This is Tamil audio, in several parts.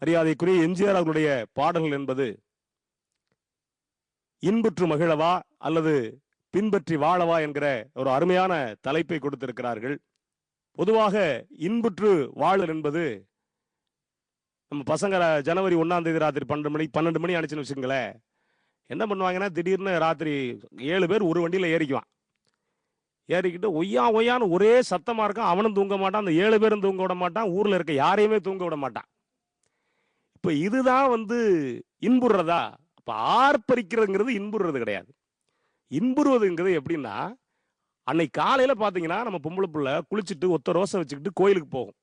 மரியாதைக்குரிய எம்ஜிஆர் அவர்களுடைய பாடல்கள் என்பது இன்புற்று மகிழவா அல்லது பின்பற்றி வாழவா என்கிற ஒரு அருமையான தலைப்பை கொடுத்திருக்கிறார்கள். பொதுவாக இன்புற்று வாழல் என்பது நம்ம பசங்க ஜனவரி 1ஆம் தேதி ராத்திரி 12 மணி அனுச்சுன்னு வச்சுங்களேன், என்ன பண்ணுவாங்கன்னா திடீர்னு ராத்திரி 7 பேர் ஒரு வண்டியில் ஏறிக்குவான். ஏறிக்கிட்டு ஒய்யான்னு ஒரே சத்தமா இருக்கும். அவனும் தூங்க மாட்டான், அந்த 7 பேரும் தூங்க விட மாட்டான், ஊர்ல இருக்க யாரையுமே தூங்க விட மாட்டான். இப்ப இதுதான் இன்புறதா? அப்ப ஆர்ப்பரிக்கிறதுங்கிறது இன்புறது கிடையாது. இன்புறுவதுங்கிறது எப்படின்னா, அன்னைக்கு காலையில பாத்தீங்கன்னா நம்ம பொம்பளை புள்ள குளிச்சுட்டு ஒத்த ரோசை வச்சுக்கிட்டு கோயிலுக்கு போகும்.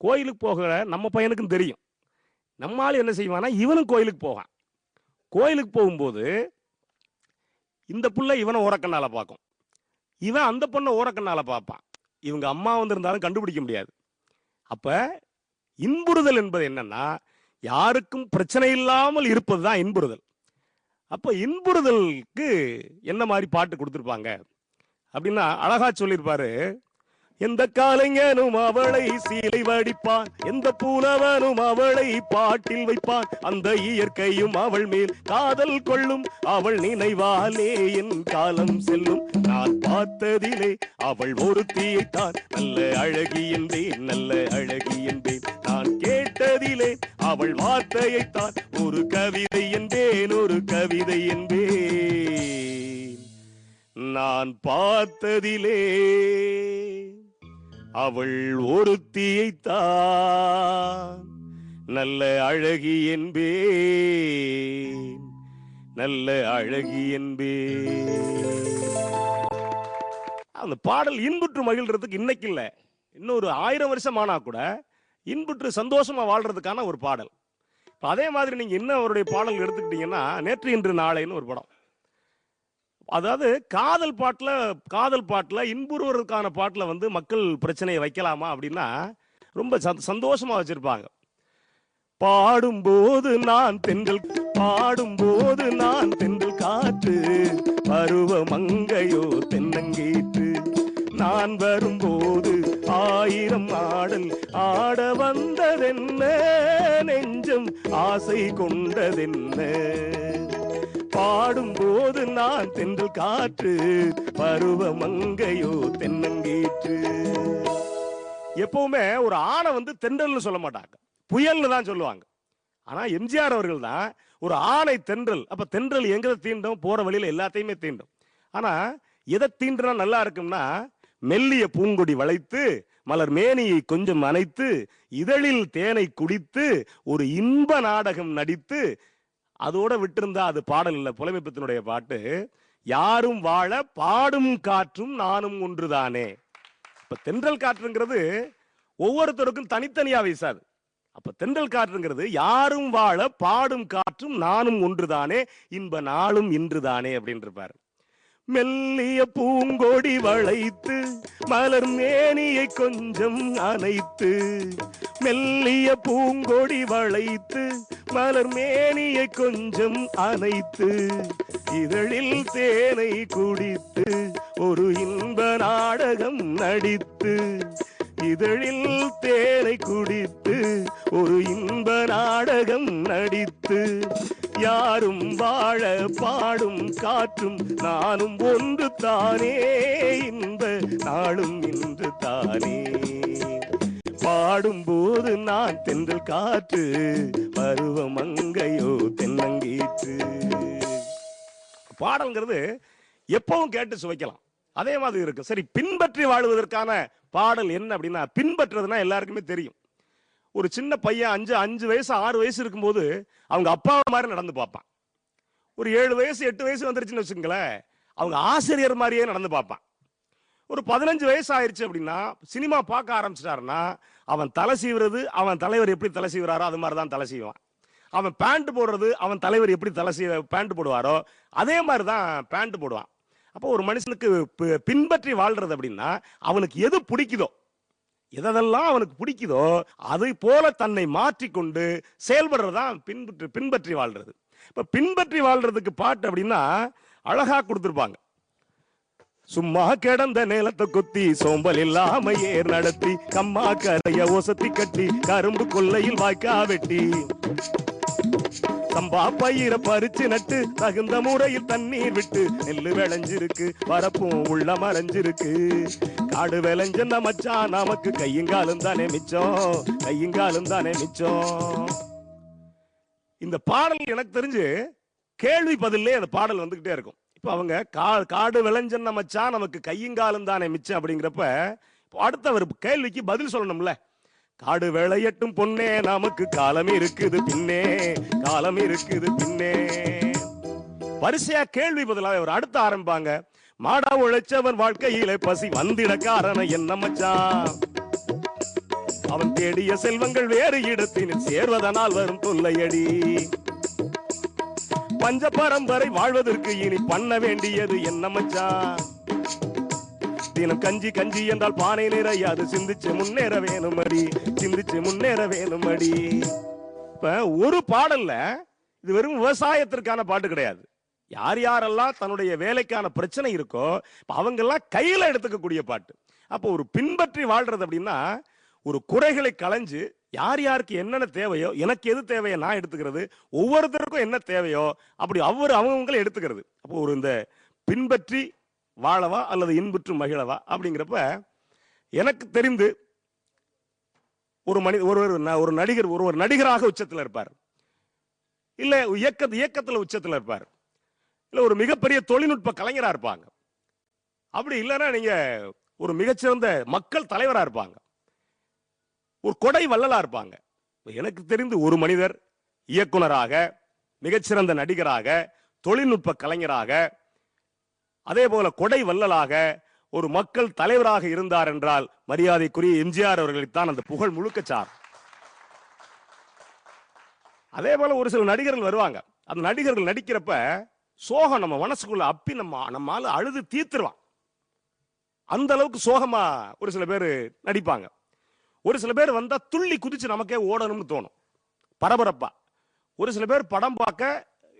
கோயிலுக்கு போக நம்ம பையனுக்கும் தெரியும். நம்மால் என்ன செய்வானா, இவனும் கோயிலுக்கு போவான். கோயிலுக்கு போகும்போது இந்த புள்ள இவனை ஓரக்கண்ணால பார்க்கும், இவன் அந்த பொண்ணை ஓரக்கண்ணால பார்ப்பான். இவங்க அம்மா வந்திருந்தாலும் கண்டுபிடிக்க முடியாது. அப்ப இன்புறுதல் என்பது என்னன்னா, யாருக்கும் பிரச்சனை இல்லாமல் இருப்பதுதான் இன்புறுதல். அப்ப இன்புறுதலுக்கு என்ன மாதிரி பாட்டு கொடுத்திருப்பாங்க அப்படின்னா, அழகா சொல்லியிருப்பாரு. எந்த காலைஞனும் அவளை சீலை வடிப்பான், எந்த புலவனும் அவளை பாட்டில் வைப்பான், அந்த இயற்கையும் அவள் மேல் காதல் கொள்ளும், அவள் நினைவாலே என் காலம் செல்லும், நான் பார்த்ததிலே அவள் ஒருத்தியைத்தான் நல்ல அழகி என்பேன், நல்ல அழகி என்பேன், நான் கேட்டதிலே அவள் வார்த்தையைத்தான் ஒரு கவிதை என்பேன், ஒரு கவிதை என்பேன், நான் பார்த்ததிலே அவள் ஒருத்தியைத்தான் நல்ல அழகி என்பேன், நல்ல அழகி என்பேன். அந்த பாடல் இன்புற்று மகிழ்றதுக்கு இன்னைக்கு இல்ல, இன்னொரு 1000 வருஷம் ஆனா கூட இன்புற்று சந்தோஷமா வாழ்றதுக்கான ஒரு பாடல். அதே மாதிரி நீங்க என்ன அவருடைய பாடல் எடுத்துக்கிட்டீங்கன்னா, நேற்று இன்று நாளைன்னு ஒரு படம். அதாவது காதல் பாட்டுல இன்புறுவதற்கான பாட்டுல மக்கள் பிரச்சனையை வைக்கலாமா அப்படின்னா ரொம்ப சந்தோஷமா வச்சிருப்பாங்க. பாடும்போது நான் தென்றல் காற்று, பருவ மங்கையோ தென்னங்கீற்று, நான் வரும்போது 1000 ஆடல் ஆட வந்ததென்ன, நெஞ்சம் ஆசை கொண்டதென்ன, பாடும்போது நான் தென்றல் காற்று, பருவ மங்கையோ தென்னங்கீற்று. எப்பவுமே ஒரு ஆணை தென்றல்னு சொல்ல மாட்டாங்க, புயல்னு தான் சொல்லுவாங்க. ஆனா எம்ஜிஆர் அவர்கள் தான் ஒரு ஆணை தென்றல். அப்ப தென்றல் எங்க தீண்டும்? போற வழியில எல்லாத்தையுமே தீண்டும். ஆனா எதை தீண்டுனா நல்லா இருக்கும்னா, மெல்லிய பூங்கொடி வளைத்து மலர் மேனியை கொஞ்சம் அணைத்து இதழில் தேனை குடித்து ஒரு இன்ப நாடகம் நடித்து, அதோட விட்டிருந்தா அது பாடல் இல்ல. புலமைப்பித்தனுடைய பாட்டு, யாரும் வாழ பாடும் காற்றும் நானும் ஒன்றுதானே. இப்ப தென்றல் காற்றுங்கிறது ஒவ்வொருத்தருக்கும் தனித்தனியா வீசாது. அப்ப தென்றல் காற்றுங்கிறது யாரும் வாழ பாடும் காற்றும் நானும் ஒன்றுதானே, இன்ப நாளும் இன்றுதானே அப்படின்னு இருப்பாரு. மெல்லிய பூங்கொடி வளைத்து மலர் மேனியை கொஞ்சம் அணைத்து, மெல்லிய பூங்கொடி வளைத்து மலர் மேனியை கொஞ்சம் அணைத்து இதழில் தேனை குடித்து ஒரு இன்ப நாடகம் நடித்து, இதழில் தேனை குடித்து ஒரு இன்ப நாடகம் நடித்து, யாரும் வாழ பாடும் காற்றும் நானும் ஒன்று தானே, இந்த நாளும் இன்று தானே, பாடும்போது நான் தென்றல் காற்று, பருவ மங்கையோ தென்னங்கீற்று. பாடல்ங்கிறது எப்பவும் கேட்டு சுவைக்கலாம். அதே மாதிரி இருக்கு. சரி, பின்பற்றி வாழுவதற்கான பாடல் என்ன அப்படின்னா, பின்பற்றுறதுன்னா எல்லாருக்குமே தெரியும். ஒரு சின்ன பையன் 5 வயசு 6 வயசு இருக்கும்போது அவங்க அப்பா மாதிரி நடந்து பார்ப்பான். ஒரு 7 வயசு 8 வயசு வந்துருச்சுன்னு வச்சுங்களேன், அவங்க ஆசிரியர் மாதிரியே நடந்து பார்ப்பான். ஒரு 15 வயசு ஆயிடுச்சு அப்படின்னா, சினிமா பார்க்க ஆரம்பிச்சிட்டாருன்னா, அவன் தலை சீவுறது அவன் தலைவர் எப்படி தலை சீவுறாரோ அது மாதிரி தான் தலை சீவான். அவன் பேண்ட் போடுறது அவன் தலைவர் எப்படி பேண்ட் போடுவாரோ அதே மாதிரி தான் பேண்ட் போடுவான். அப்போ ஒரு மனுஷனுக்கு பின்பற்றி வாழ்றது அப்படின்னா, அவனுக்கு எது பிடிக்குதோ, எதெல்லாம் அவனுக்கு பிடிக்குதோ அதை போல தன்னை மாற்றிக்கொண்டு செயல்படுறதுதான் பின்பற்றி வாழ்றது. இப்ப பின்பற்றி வாழ்றதுக்கு பாட்டு அப்படின்னா அழகா கொடுத்திருப்பாங்க. சும்மா கிடந்த நிலத்தை குத்தி சோம்பல் இல்லாம ஏர் நடத்தி கம்மா கரைய ஒசத்தி கட்டி கரும்பு கொல்லையில் வாய்க்கா வெட்டி சம்பா பயிர பறிச்சு நட்டு தகுந்த முறையில் தண்ணீர் விட்டு நெல்லு விளைஞ்சிருக்கு வரப்பும் உள்ள மறைஞ்சிருக்கு காடு விளைஞ்ச மச்சான் நமக்கு கையங்காலும் தானே மிச்சம் கையங்காலும் தானே மிச்சம். இந்த பாடல் எனக்கு தெரிஞ்சு கேள்வி பதிலே அந்த பாடல் வந்துகிட்டே இருக்கும். இப்ப அவங்க காடு விளைஞ்ச மச்சான் நமக்கு கையங்காலும் தானே மிச்சம் அப்படிங்கிறப்ப அடுத்த ஒரு கேள்விக்கு பதில் சொல்லணும்ல. காடு விளையட்டும் பொண்ணே நமக்கு காலம் இருக்குது பின்னே காலம் இருக்குது பின்னே. வரிசையா கேள்வி பதிலாக ஒரு அடுத்த ஆரம்பிப்பாங்க. மாடா உழைச்சவன் வாழ்க்கையில பசி வந்திட காரணம் என்ன மச்சான், அவன் தேடிய செல்வங்கள் வேறு இடத்தினில் சேர்வதனால் வரும் தொல்லையடி. பஞ்ச பரம்பரை வாழ்வதற்கு இனி பண்ண வேண்டியது என்ன மச்சான், தினம் கஞ்சி கஞ்சி என்றால் பானை நிறையாது சிந்திச்சு முன்னேற வேணும் அடி சிந்திச்சு முன்னேற வேணும் அடி. இப்ப ஒரு பாடல்ல இது வெறும் விவசாயத்திற்கான பாட்டு கிடையாது. யார் யாரெல்லாம் தன்னுடைய வேலைக்கான பிரச்சனை இருக்கோ அவங்க எல்லாம் கையில எடுத்துக்கக்கூடிய பாட்டு. அப்போ ஒரு பின்பற்றி வாழ்றது அப்படின்னா ஒரு குறைகளை களைஞ்சு யார் யாருக்கு என்னென்ன தேவையோ, எனக்கு எது தேவையோ நான் எடுத்துக்கிறது, ஒவ்வொருத்தருக்கும் என்ன தேவையோ அப்படி அவங்களை எடுத்துக்கிறது. அப்போ ஒரு இந்த பின்பற்றி வாழவா அல்லது இன்புற்று மகிழவா அப்படிங்கிறப்ப எனக்கு தெரிந்து ஒரு நடிகர் ஒரு நடிகராக உச்சத்தில் இருப்பார், இல்ல இயக்கத்துல உச்சத்தில் இருப்பார், இல்ல ஒரு மிகப்பெரிய தொழில்நுட்ப கலைஞரா இருப்பாங்க, அப்படி இல்லைன்னா நீங்க ஒரு மிகச்சிறந்த மக்கள் தலைவரா இருப்பாங்க, ஒரு கொடை வள்ளலா இருப்பாங்க. எனக்கு தெரிந்து ஒரு மனிதர் இயக்குனராக, மிகச்சிறந்த நடிகராக, தொழில்நுட்ப கலைஞராக, அதே போல கொடை வள்ளலாக, ஒரு மக்கள் தலைவராக இருந்தார் என்றால் மரியாதைக்குரிய எம்ஜிஆர் அவர்களைத்தான் அந்த புகழ் முழுக்க சார். அதே போல ஒரு சில நடிகர்கள் வருவாங்க. அந்த நடிகர்கள் நடிக்கிறப்ப சோகம் நம்ம மனசுக்குள்ள அப்பி நம்மால அழுது தீர்த்துருவான். அந்த அளவுக்கு சோகமா ஒரு சில பேர் நடிப்பாங்க. ஒரு சில பேர் வந்தா துள்ளி குதிச்சு நமக்கே ஓடணும்னு தோணும் பரபரப்பா. ஒரு சில பேர் படம் பார்க்க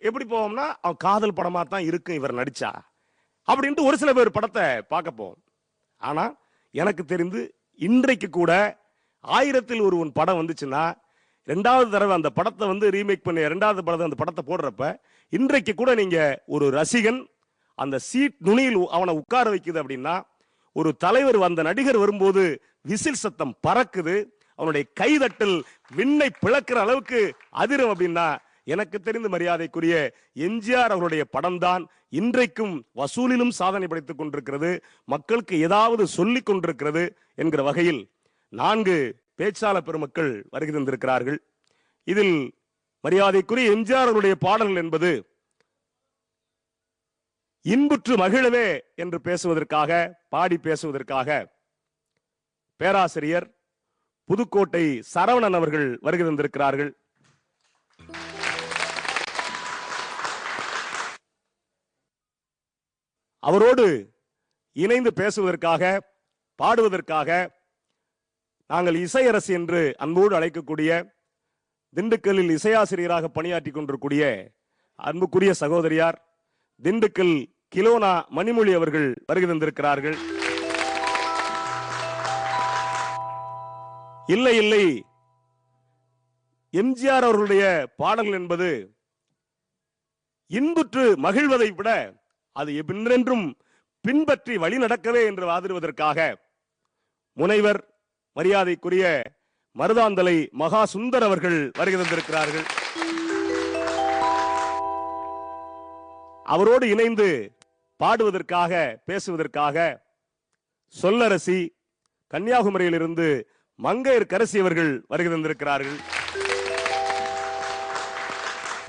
எப்படி போவோம்னா அவன் காதல் படமா தான் இருக்கு இவர் நடிச்சா அப்படின்ட்டு ஒரு சில பேர் படத்தை பார்க்க போவோம். ஆனா எனக்கு தெரிந்து இன்றைக்கு கூட 1000ல் ஒருவன் படம் வந்துச்சுன்னா 2வது தடவை அந்த படத்தை ரீமேக் பண்ணி 2வது படத்தை அந்த படத்தை போடுறப்ப இன்றைக்கு கூட நீங்க ஒரு ரசிகன் அந்த சீட் நுனியில் அவனை உட்கார வைக்குது அப்படின்னா, ஒரு தலைவர் வந்த நடிகர் வரும்போது விசில் சத்தம் பறக்குது, அவனுடைய கைதட்டல் விண்ணை பிளக்கிற அளவுக்கு அதிரும் அப்படின்னா எனக்கு தெரிந்து மரியாதைக்குரிய எம்ஜிஆர் அவருடைய படம் தான் இன்றைக்கும் வசூலிலும் சாதனை படைத்துக் கொண்டிருக்கிறது, மக்களுக்கு ஏதாவது சொல்லிக் கொண்டிருக்கிறது என்கிற வகையில் 4 பேச்சாளர் பெருமக்கள் வருகை தந்திருக்கிறார்கள். இதில் மரியாதைக்குரிய எம்ஜிஆர் அவருடைய பாடல்கள் என்பது இன்புற்று மகிழவே என்று பேசுவதற்காக, பாடி பேசுவதற்காக பேராசிரியர் புதுக்கோட்டை சரவணன் அவர்கள் வருகை தந்திருக்கிறார்கள். அவரோடு இணைந்து பேசுவதற்காக, பாடுவதற்காக நாங்கள் இசையரசு என்று அன்போடு அழைக்கக்கூடிய, திண்டுக்கல்லில் இசையாசிரியராக பணியாற்றி கொண்டிருக்கூடிய அன்புக்குரிய சகோதரியார் திண்டுக்கல் கிலோனா மணிமொழி அவர்கள் வருகை தந்திருக்கிறார்கள். இல்லை இல்லை, எம்ஜிஆர் அவர்களுடைய பாடல்கள் என்பது இன்புற்று மகிழ்வதை விட அது என்றென்றும் பின்பற்றி வழி நடக்கவே என்று வாதிடுவதற்காக முனைவர் மரியாதைக்குரிய மருதாந்தலை மகா சுந்தர் அவர்கள் வருகை தந்திருக்கிறார்கள். அவரோடு இணைந்து பாடுவதற்காக, பேசுவதற்காக சொல்லரசி கன்னியாகுமரியில் இருந்து மங்கையர் கரசி அவர்கள் வருகை தந்திருக்கிறார்கள்.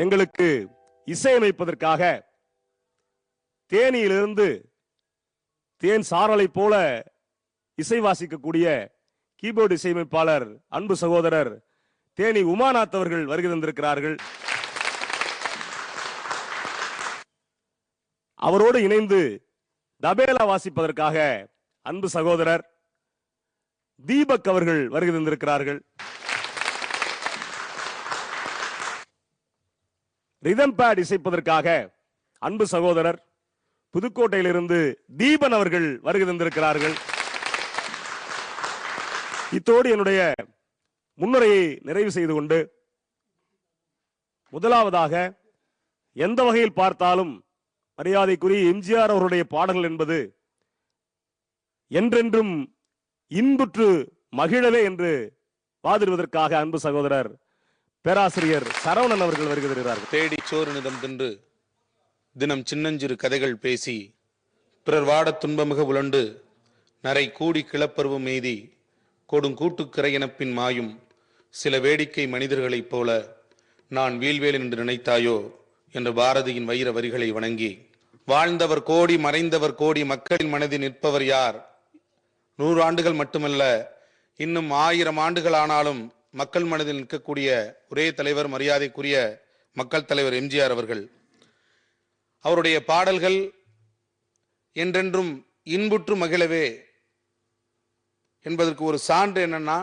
எங்களுக்கு இசையமைப்பதற்காக தேனியிலிருந்து தேன் சாரலை போல இசை வாசிக்கக்கூடிய கீபோர்டு இசையமைப்பாளர் அன்பு சகோதரர் தேனி உமாநாத் அவர்கள் வருகை தந்திருக்கிறார்கள். அவரோடு இணைந்து தபேலா வாசிப்பதற்காக அன்பு சகோதரர் தீபக் அவர்கள் வருகை தந்திருக்கிறார்கள். ரிதம் பேட் இசைப்பதற்காக அன்பு சகோதரர் புதுக்கோட்டையிலிருந்து தீபன் அவர்கள் வருகை தந்திருக்கிறார்கள். இத்தோடு என்னுடைய முன்னுரையை நிறைவு செய்து கொண்டு, முதலாவதாக எந்த வகையில் பார்த்தாலும் மரியாதைக்குரிய எம்ஜிஆர் அவருடைய பாடல்கள் என்பது என்றென்றும் இன்புற்று மகிழவே என்று வாதிடுவதற்காக அன்பு சகோதரர் பேராசிரியர் சரவணன் அவர்கள் வருகிறார்கள். தேடி சோறு நிதம் தின்று தினம் சின்னஞ்சிறு கதைகள் பேசி பிறர் வாட துன்பமிக உழண்டு நரை கூடி கிளப்பருவம் எய்தி கொடுங்கூட்டுக்கிரையெனப்பின் மாயும் சில வேடிக்கை மனிதர்களைப் போல நான் வீழ்வேல் என்று நினைத்தாயோ என்ற பாரதியின் வைர வரிகளை வணங்கி, வாழ்ந்தவர் கோடி மறைந்தவர் கோடி மக்களின் மனதில் நிற்பவர் யார்? 100 ஆண்டுகள் மட்டுமல்ல, இன்னும் 1000 ஆண்டுகள் ஆனாலும் மக்கள் மனதில் நிற்கக்கூடிய ஒரே தலைவர் மரியாதைக்குரிய மக்கள் தலைவர் எம்ஜிஆர் அவர்கள். அவருடைய பாடல்கள் என்றென்றும் இன்புற்று மகிழவே என்பதற்கு ஒரு சான்று என்னன்னா,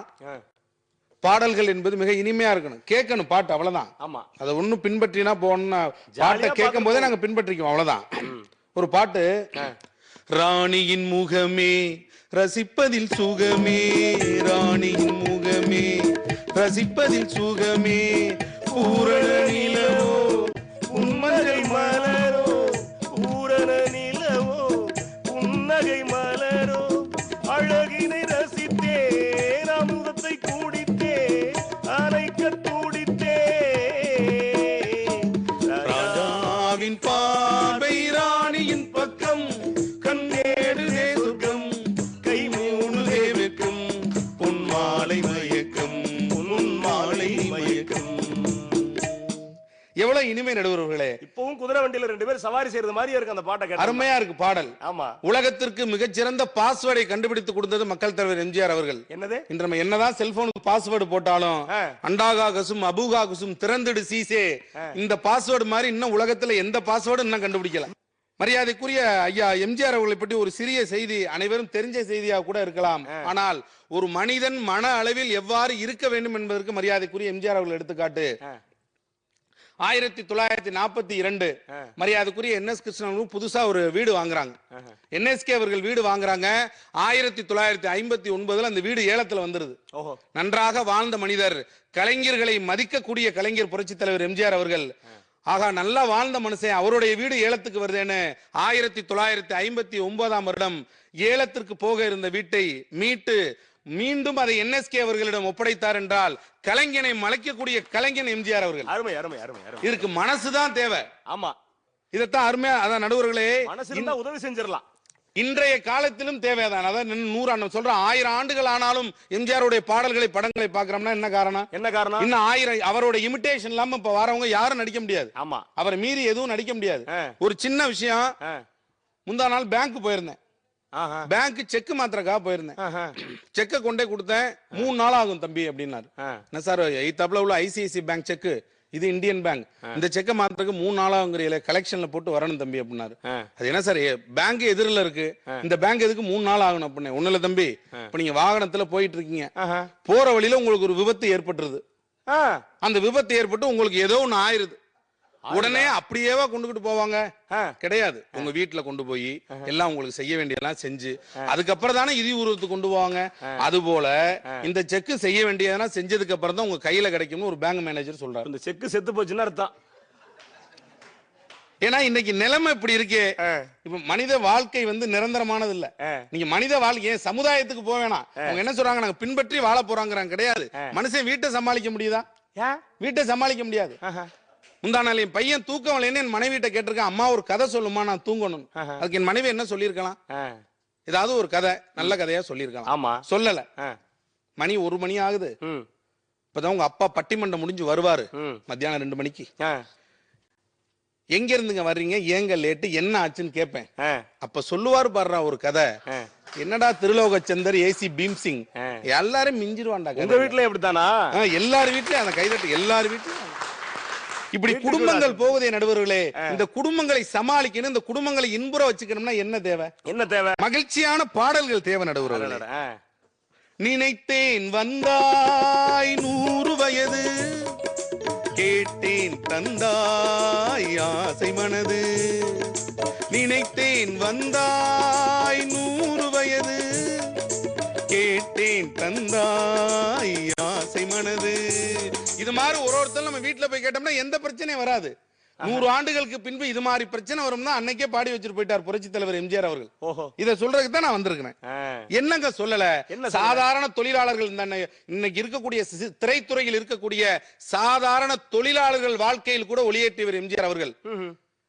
பாடல்கள் என்பது மிக இனிமையா இருக்கணும், கேட்கணும் பாட்டு, அவ்வளவுதான். ஆமா, அதை ஒன்னும் பின்பற்றினா போன பாட்டை கேட்கும் போதே நாங்க பின்பற்றிக்குவோம், அவ்வளவுதான். ஒரு பாட்டு, ராணியின் முகமே ரசிப்பதில் சுகமே, ராணியின் முகமே ரசிப்பதில் சுகமே, பூரண நிலவோ உன்மகை மலரோ, பூரண நிலவோ உன்னகை மலரோ, அழகினை ரசித்தே அமுதத்தை கூடித்தே அரைக்க தூடித்தே, ராஜாவின் பார்வை ராணியின் பக்கம், கண்ணேடுதே சுகம் கை மூணுதே வெக்கம், பொன்மாலை மயக்கம் பொன்மாலை மயக்கம். எவ்வளவு இனிமை நடுவர்களே. இப்பவும் குதிரை வண்டியில 2 பேர் சவாரி செய்யறது மாதிரியா இருக்கு அந்த பாட்டை. அருமையா இருக்கு பாடல். ஆமா, உலகத்திற்கு மிகச்சிறந்த பாஸ்வேர்டை கண்டுபிடித்து கொடுத்தது மக்கள் தலைவர் எம்ஜிஆர் அவர்கள். என்னது? இன்று நம்ம என்னதான் செல்போனுக்கு பாஸ்வேர்டு போட்டாலும் அண்டாகா கசும் அபூகா குசும் திறந்துடு சீசே, இந்த பாஸ்வேர்டு மாதிரி இன்னும் உலகத்துல எந்த பாஸ்வேர்டும் இன்னும் கண்டுபிடிக்கல. மரியாதைக்குரிய ஐயா எம்ஜிஆர் அவர்களை பற்றி ஒரு சிறிய செய்தி, அனைவரும் தெரிஞ்ச செய்தியாக கூட இருக்கலாம், ஆனால் ஒரு மனிதன் மன அளவில் எவ்வாறு இருக்க வேண்டும் என்பதற்கு மரியாதைக்குரிய எம்ஜிஆர் அவர்கள் எடுத்துக்காட்டு. 1942 மரியாதைக்குரிய NS கிருஷ்ணன் புதுசா ஒரு வீடு வாங்குறாங்க. NSK அவர்கள் வீடு வாங்குறாங்க. 1959 அந்த வீடு ஏலத்துல வந்துருது. நன்றாக வாழ்ந்த மனிதர், கலைஞர்களை மதிக்கக்கூடிய கலைஞர் புரட்சி தலைவர் எம்ஜிஆர் அவர்கள், ஆகா நல்லா வாழ்ந்த மனுஷன், அவருடைய வீடு ஏலத்துக்கு வருதுன்னு 1959ஆம் வருடம் ஏலத்திற்கு போக இருந்த வீட்டை மீட்டு மீண்டும் அதை NSK அவர்களிடம் ஒப்படைத்தார் என்றால் கலைஞனை மலைக்கக்கூடிய கலைஞன் எம்ஜிஆர் அவர்கள். அருமை அருமை அருமை. இதுக்கு மனசுதான் தேவை. ஆமா, இதத்தான் அருமையா, அதான் நடுவர்களே, மனசு இருந்தா உதவி செஞ்சிடலாம். இன்றைய காலத்திலும் தேவைதான். அதான் 100 சொல்றேன், 1000 ஆண்டுகள் ஆனாலும் எம்ஜிஆருடைய பாடல்களை படங்களை பாக்குறோம்னா என்ன காரணம்? என்ன காரணம்? இன்னும் 1000 அவரோட இமிடேஷன் இல்லாம இப்ப வரவங்க யாரும் நடிக்க முடியாது. ஆமா, அவரை மீறி எதுவும் நடிக்க முடியாது. ஒரு சின்ன விஷயம், முந்தா நாள் பேங்க் போயிருந்தேன். பேங்க் செக் மாத்திரக்காக போயிருந்தேன். செக்க கொண்டே கொடுத்தேன். 3 நாள் ஆகும் தம்பி அப்படின்னாரு. என்ன சார், 8th உள்ள ICICI பேங்க் செக்கு, இது இந்தியன் பேங்க், இந்த செக்க மாத்திரக்கு 3 நாள் ஆகுங்கிற கலெக்ஷன்ல போட்டு வரணும் தம்பி அப்படின்னாரு. அது என்ன சார், பேங்க் எதிரில இருக்கு, இந்த பேங்க் எதுக்கு 3 நாள் ஆகணும் அப்படின்னு? ஒண்ணு இல்ல தம்பி, இப்ப நீங்க வாகனத்துல போயிட்டு இருக்கீங்க, போற வழியில உங்களுக்கு ஒரு விபத்து ஏற்பட்டுருது. அந்த விபத்து ஏற்பட்டு உங்களுக்கு ஏதோ ஒண்ணு ஆயிருது, உடனே அப்படியேவா கொண்டுகிட்டு போவாங்க? கிடையாது. உங்க வீட்டுல கொண்டு போய் எல்லாம் உங்களுக்கு செய்ய வேண்டியதெல்லாம் செஞ்சு அதுக்கப்புறம் தானே இறுதி ஊர்வலத்துக்கு கொண்டு போவாங்க. அது போல இந்த செக்கு செய்ய வேண்டியதெல்லாம் செஞ்சதுக்கு அப்புறம் தான் உங்க கையில கிடைக்கும்னு ஒரு பேங்க் மேனேஜர் சொல்றாரு. இந்த செக்கு செத்து போச்சுன்னு அர்த்தம். ஏன்னா இன்னைக்கு நிலைமை இப்படி இருக்கு. இப்ப மனித வாழ்க்கை நிரந்தரமானது இல்ல. நீங்க மனித வாழ்க்கை சமுதாயத்துக்கு போக வேணாம். அவங்க என்ன சொல்றாங்க, நாங்க பின்பற்றி வாழ போறாங்க. கிடையாது. மனுஷன் வீட்டை சமாளிக்க முடியுதா? வீட்டை சமாளிக்க முடியாது. முந்தா நாள் என் பையன் தூக்கம் இல்லைன்னு என் மனைவிட்ட கேட்டிருக்கேன், அம்மா ஒரு கதை சொல்லுமா நான் தூங்கணும். அதுக்கு என் மனைவி என்ன சொல்லியிருக்கலாம்? ஏதாவது ஒரு கதை, நல்ல கதையா சொல்லியிருக்கலாம். ஆமா, சொல்லல. மணி 1 மணி ஆகுது. இப்பதான் உங்க அப்பா பட்டிமன்றம் முடிஞ்சு வருவாரு மத்தியானம் 2 மணிக்கு. எங்க இருந்துங்க வர்றீங்க, ஏங்க லேட்டு, என்ன ஆச்சுன்னு கேட்பேன். அப்ப சொல்லுவாரு பாடுறா ஒரு கதை, என்னடா திருலோகச்சந்தர், ஏசி பீம்சிங் எல்லாரும் மிஞ்சிருவான்டா. உங்க வீட்டுல எப்படித்தானா? எல்லாரும் வீட்லயும் அந்த கைதட்டு, எல்லாரும் வீட்லயும். இப்படி குடும்பங்கள் போவதே நடுவர்களே. இந்த குடும்பங்களை சமாளிக்கணும், இந்த குடும்பங்களை இன்புற வச்சுக்கணும்னா என்ன தேவை? என்ன தேவை? மகிழ்ச்சியான பாடல்கள் தேவை நடுவர்களே. நினைத்தேன் வந்தாய் 100 வயது, கேட்டேன் தந்தாய் ஆசை மனது, நினைத்தேன் வந்தாய் 100 வயது, கேட்டேன் தந்தாய் ஆசை மனது. இது மாதிரி ஒருத்தர் நம்ம வீட்டுல போய் கேட்டோம்னா எந்த பிரச்சனையும் வராது. 100 ஆண்டுகளுக்கு பின்பு இது மாதிரி பிரச்சனை வரும் தான் அன்னைக்கே பாடி வச்சுட்டு போயிட்டார் புரட்சி தலைவர் எம்ஜிஆர் அவர்கள். இதை சொல்றதுக்கு தான் நான் வந்திருக்கிறேன். என்னங்க சொல்லல, சாதாரண தொழிலாளர்கள் இன்னைக்கு இருக்கக்கூடிய திரைத்துறையில் இருக்கக்கூடிய சாதாரண தொழிலாளர்கள் வாழ்க்கையில் கூட ஒளியேற்றியவர் எம்ஜிஆர் அவர்கள்.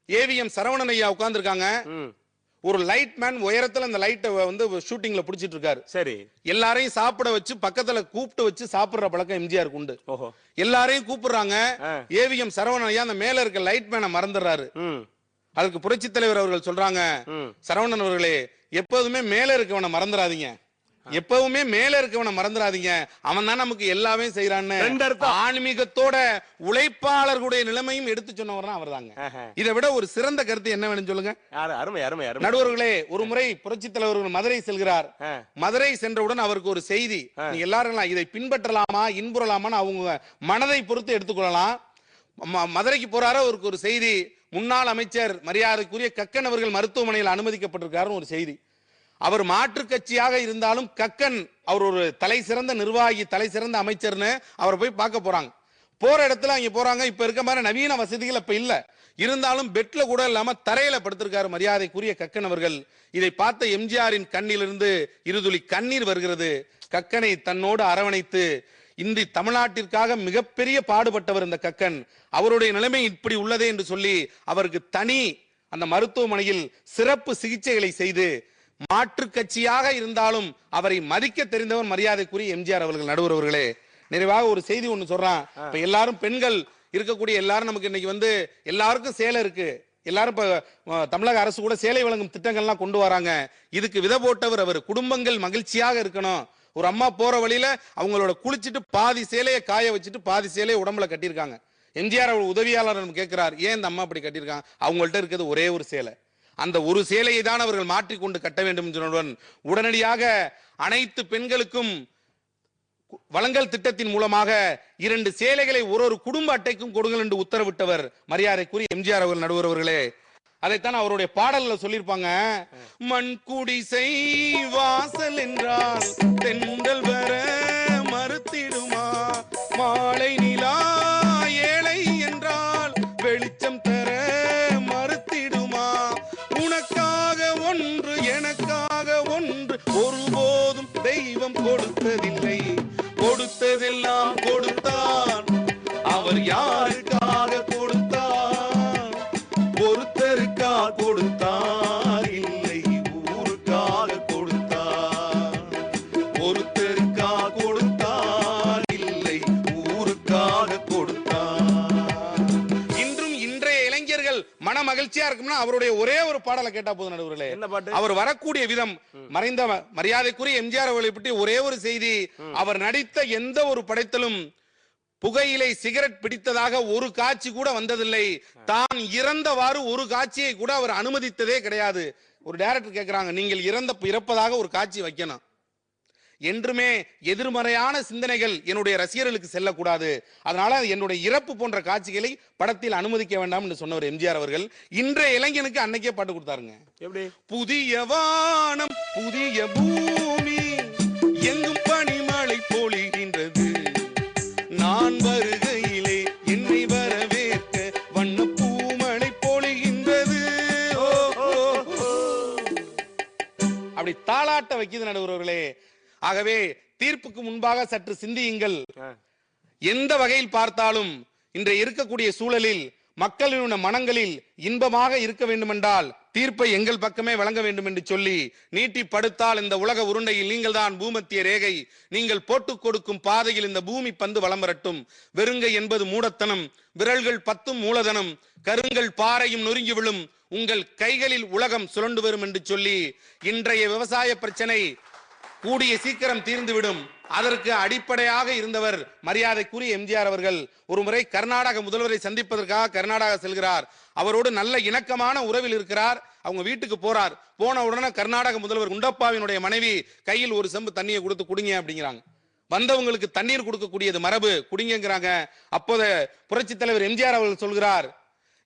ஏவிஎம் சரவணன் ஐயா உட்கார்ந்து இருக்காங்க. ஒரு லைட் மேன் உயரத்துல அந்த லைட்டை வந்து ஷூட்டிங்ல பிடிச்சிட்டு இருக்காரு. சரி, எல்லாரையும் சாப்பிட வச்சு பக்கத்துல கூப்பிட்டு வச்சு சாப்பிடுற பழக்கம் எம்ஜிஆருக்கு உண்டு. எல்லாரையும் கூப்பிடுறாங்க. ஏவிஎம் சரவணன் ஐயா அந்த மேல இருக்க லைட் மேனை மறந்துடுறாரு. அதுக்கு புரட்சி தலைவர் அவர்கள் சொல்றாங்க, சரவணன் அவர்களே, எப்போதுமே மேல இருக்கவனை மறந்துடாதீங்க, எப்பவுமே மேல இருக்கவனை மறந்துடாதீங்க, அவன் தான் நமக்கு எல்லாமே செய்யறான்னு. ஆன்மீகத்தோட உழைப்பாளர்களுடைய நிலைமையும் எடுத்து சொன்னவர் தான் அவர் தாங்க. இதை விட ஒரு சிறந்த கருத்து என்ன வேணும் சொல்லுங்க நடுவர்களே. ஒரு முறை புரட்சி தலைவர் மதுரை செல்கிறார். மதுரை சென்றவுடன் அவருக்கு ஒரு செய்தி, நீங்க எல்லாரும் இதை பின்பற்றலாமா இன்புறலாமான்னு அவங்க மனதை பொறுத்து எடுத்துக்கொள்ளலாம். மதுரைக்கு போறாரு, அவருக்கு ஒரு செய்தி, முன்னாள் அமைச்சர் மரியாதைக்குரிய கக்கன் அவர்கள் மருத்துவமனையில் அனுமதிக்கப்பட்டிருக்காரு ஒரு செய்தி. அவர் மாற்று கட்சியாக இருந்தாலும் கக்கன் அவர் ஒரு தலை சிறந்த நிர்வாகி, தலை சிறந்த அமைச்சர்னு அவரை போய் பார்க்க போறாங்க. போற இடத்துல அங்க போறாங்க. இப்ப இருக்க மாதிரி நவீன வசதிகள் இப்ப இல்ல, இருந்தாலும் பெட்ல கூட இல்லாம தரையில படுத்திருக்காரு மரியாதைக்குரிய கக்கன் அவர்கள். இதை பார்த்த எம்ஜிஆரின் கண்ணிலிருந்து இருதுளி கண்ணீர் வருகிறது. கக்கனை தன்னோடு அரவணைத்து, இன்று தமிழ்நாட்டிற்காக மிகப்பெரிய பாடுபட்டவர் இந்த கக்கன், அவருடைய நிலைமை இப்படி உள்ளதே என்று சொல்லி அவருக்கு தனி அந்த மருத்துவமனையில் சிறப்பு சிகிச்சைகளை செய்து, மாற்று கட்சியாக இருந்தாலும் அவரை மதிக்க தெரிந்தவர் மரியாதைக்குரிய எம்ஜிஆர் அவர்கள். நடுவர்களே, நிறைவாக ஒரு செய்தி ஒண்ணு சொல்றான். இப்ப எல்லாரும் பெண்கள் இருக்கக்கூடிய எல்லாரும் நமக்கு இன்னைக்கு வந்து எல்லாருக்கும் சேலை இருக்கு, எல்லாரும் இப்ப தமிழக அரசு கூட சேலை வழங்கும் திட்டங்கள்லாம் கொண்டு வராங்க. இதுக்கு விதை போட்டவர் அவர். குடும்பங்கள் மகிழ்ச்சியாக இருக்கணும். ஒரு அம்மா போற வழியில அவங்களோட குளிச்சுட்டு பாதி சேலையை காய வச்சுட்டு பாதி சேலையை உடம்புல கட்டியிருக்காங்க. எம்ஜிஆர் அவர் உதவியாளர் கேட்கிறார், ஏன் இந்த அம்மா அப்படி கட்டியிருக்காங்க? அவங்கள்ட்ட இருக்கிறது ஒரே ஒரு சேலை, அந்த ஒரு சேலையை தான் அவர்கள் மாற்றிக்கொண்டு கட்ட வேண்டும் என்றுடன் உடனடியாக அனைத்து பெண்களுக்கும் வழங்கல் திட்டத்தின் மூலமாக 2 சேலைகளை ஒரு குடும்ப அட்டைக்கும் கொடுங்கள் என்று உத்தரவிட்டவர் மரியாதைக்குரிய எம்ஜிஆர் அவர்கள். நடுவர்களே, அதைத்தான் அவருடைய பாடல்ல சொல்லியிருப்பாங்க. மண் குடிசை வாசல் என்றால் தென்றல் வர மறுத்திடுமா, மாலை நிலா ஏழை என்றால் வெளிச்சம் தர மறுத்திடுமா, உனக்காக ஒன்று எனக்காக ஒன்று ஒருபோதும் தெய்வம் கொடுத்ததில்லை, கொடுத்ததெல்லாம் கொடுத்தான் அவர் யாருக்காக கொடுத்தார், ஒருத்தருக்காக கொடுத்தார் இல்லை ஊருக்காக கொடுத்தார், ஒருத்தருக்காக கொடுத்தார் இல்லை ஊருக்காக கொடுத்தார். இன்றும் இன்றைய இளைஞர்கள் மன மகிழ்ச்சியா இருக்கும்னா அவருடைய ஒரே ஒரு பாடலை கேட்டா போதும் நடுவர்களே. அவர் வரக்கூடிய விதம், மறைந்த மரியாதைக்குரிய எம்ஜிஆர் அவர்களை பற்றி ஒரே ஒரு செய்தி, அவர் நடித்த எந்த ஒரு படத்திலும் புகையிலை சிகரெட் பிடித்ததாக ஒரு காட்சி கூட வந்ததில்லை. தான் இறந்தவாறு ஒரு காட்சியை கூட அவர் அனுமதித்ததே கிடையாது. ஒரு டைரக்டர் கேட்கிறாங்க, நீங்கள் இறப்பதாக ஒரு காட்சி வைக்கணும், என்றுமே எதிர்மறையான சிந்தனைகள் என்னுடைய ரசிகர்களுக்கு செல்லக்கூடாது, அதனால என்னுடைய இறப்பு போன்ற காட்சிகளை படத்தில் அனுமதிக்க வேண்டாம் என்று சொன்னவர் எம்ஜிஆர் அவர்கள். இன்றைய இளைஞனுக்கு அன்னைக்கே பாட்டு கொடுத்தாருங்க. எப்படி? புதிய வானம் புதிய பூமி எங்கும் பனிமழை பொழிகின்றது, நான் வருகையிலே என்னை வரவேற்க வண்ண பூமழை பொழிகின்றது. அப்படி தாளாட்ட வைக்கிது நடுவர்களே. ஆகவே தீர்ப்புக்கு முன்பாக சற்று சிந்தியுங்கள். எந்த வகையில் பார்த்தாலும் இன்றைய இருக்கக்கூடிய சூழலில் மக்களின் மனங்களில் இன்பமாக இருக்க வேண்டுமென்றால் தீர்ப்பை எங்கள் பக்கமே வழங்க வேண்டும் என்று சொல்லி நீட்டி படுத்தால் இந்த உலக உருண்டையில் நீங்கள் தான் பூமத்திய ரேகை, நீங்கள் போட்டுக் கொடுக்கும் பாதையில் இந்த பூமி பந்து வலம் வரட்டும், வெறுங்கை என்பது மூடத்தனம், விரல்கள் 10 மூலதனம், கருங்கள் பாறையும் நொறுங்கி விழும், உங்கள் கைகளில் உலகம் சுழண்டு வரும் என்று சொல்லி இன்றைய விவசாய பிரச்சனை கூடிய சீக்கிரம் தீர்ந்துவிடும். அதற்கு அடிப்படையாக இருந்தவர் மரியாதைக்குரிய எம்ஜிஆர் அவர்கள். ஒரு முறை கர்நாடக முதல்வரை சந்திப்பதற்காக கர்நாடகா செல்கிறார். அவரோடு நல்ல இணக்கமான உறவில் இருக்கிறார். அவங்க வீட்டுக்கு போறார். போன உடனே கர்நாடக முதல்வர் குண்டப்பாவினுடைய மனைவி கையில் ஒரு செம்பு தண்ணியை கொடுத்து குடிங்க அப்படிங்கிறாங்க. வந்தவங்களுக்கு தண்ணீர் கொடுக்கக்கூடியது மரபு, குடிங்கிறாங்க. அப்போது புரட்சி தலைவர் எம்ஜிஆர் அவர்கள் சொல்கிறார்,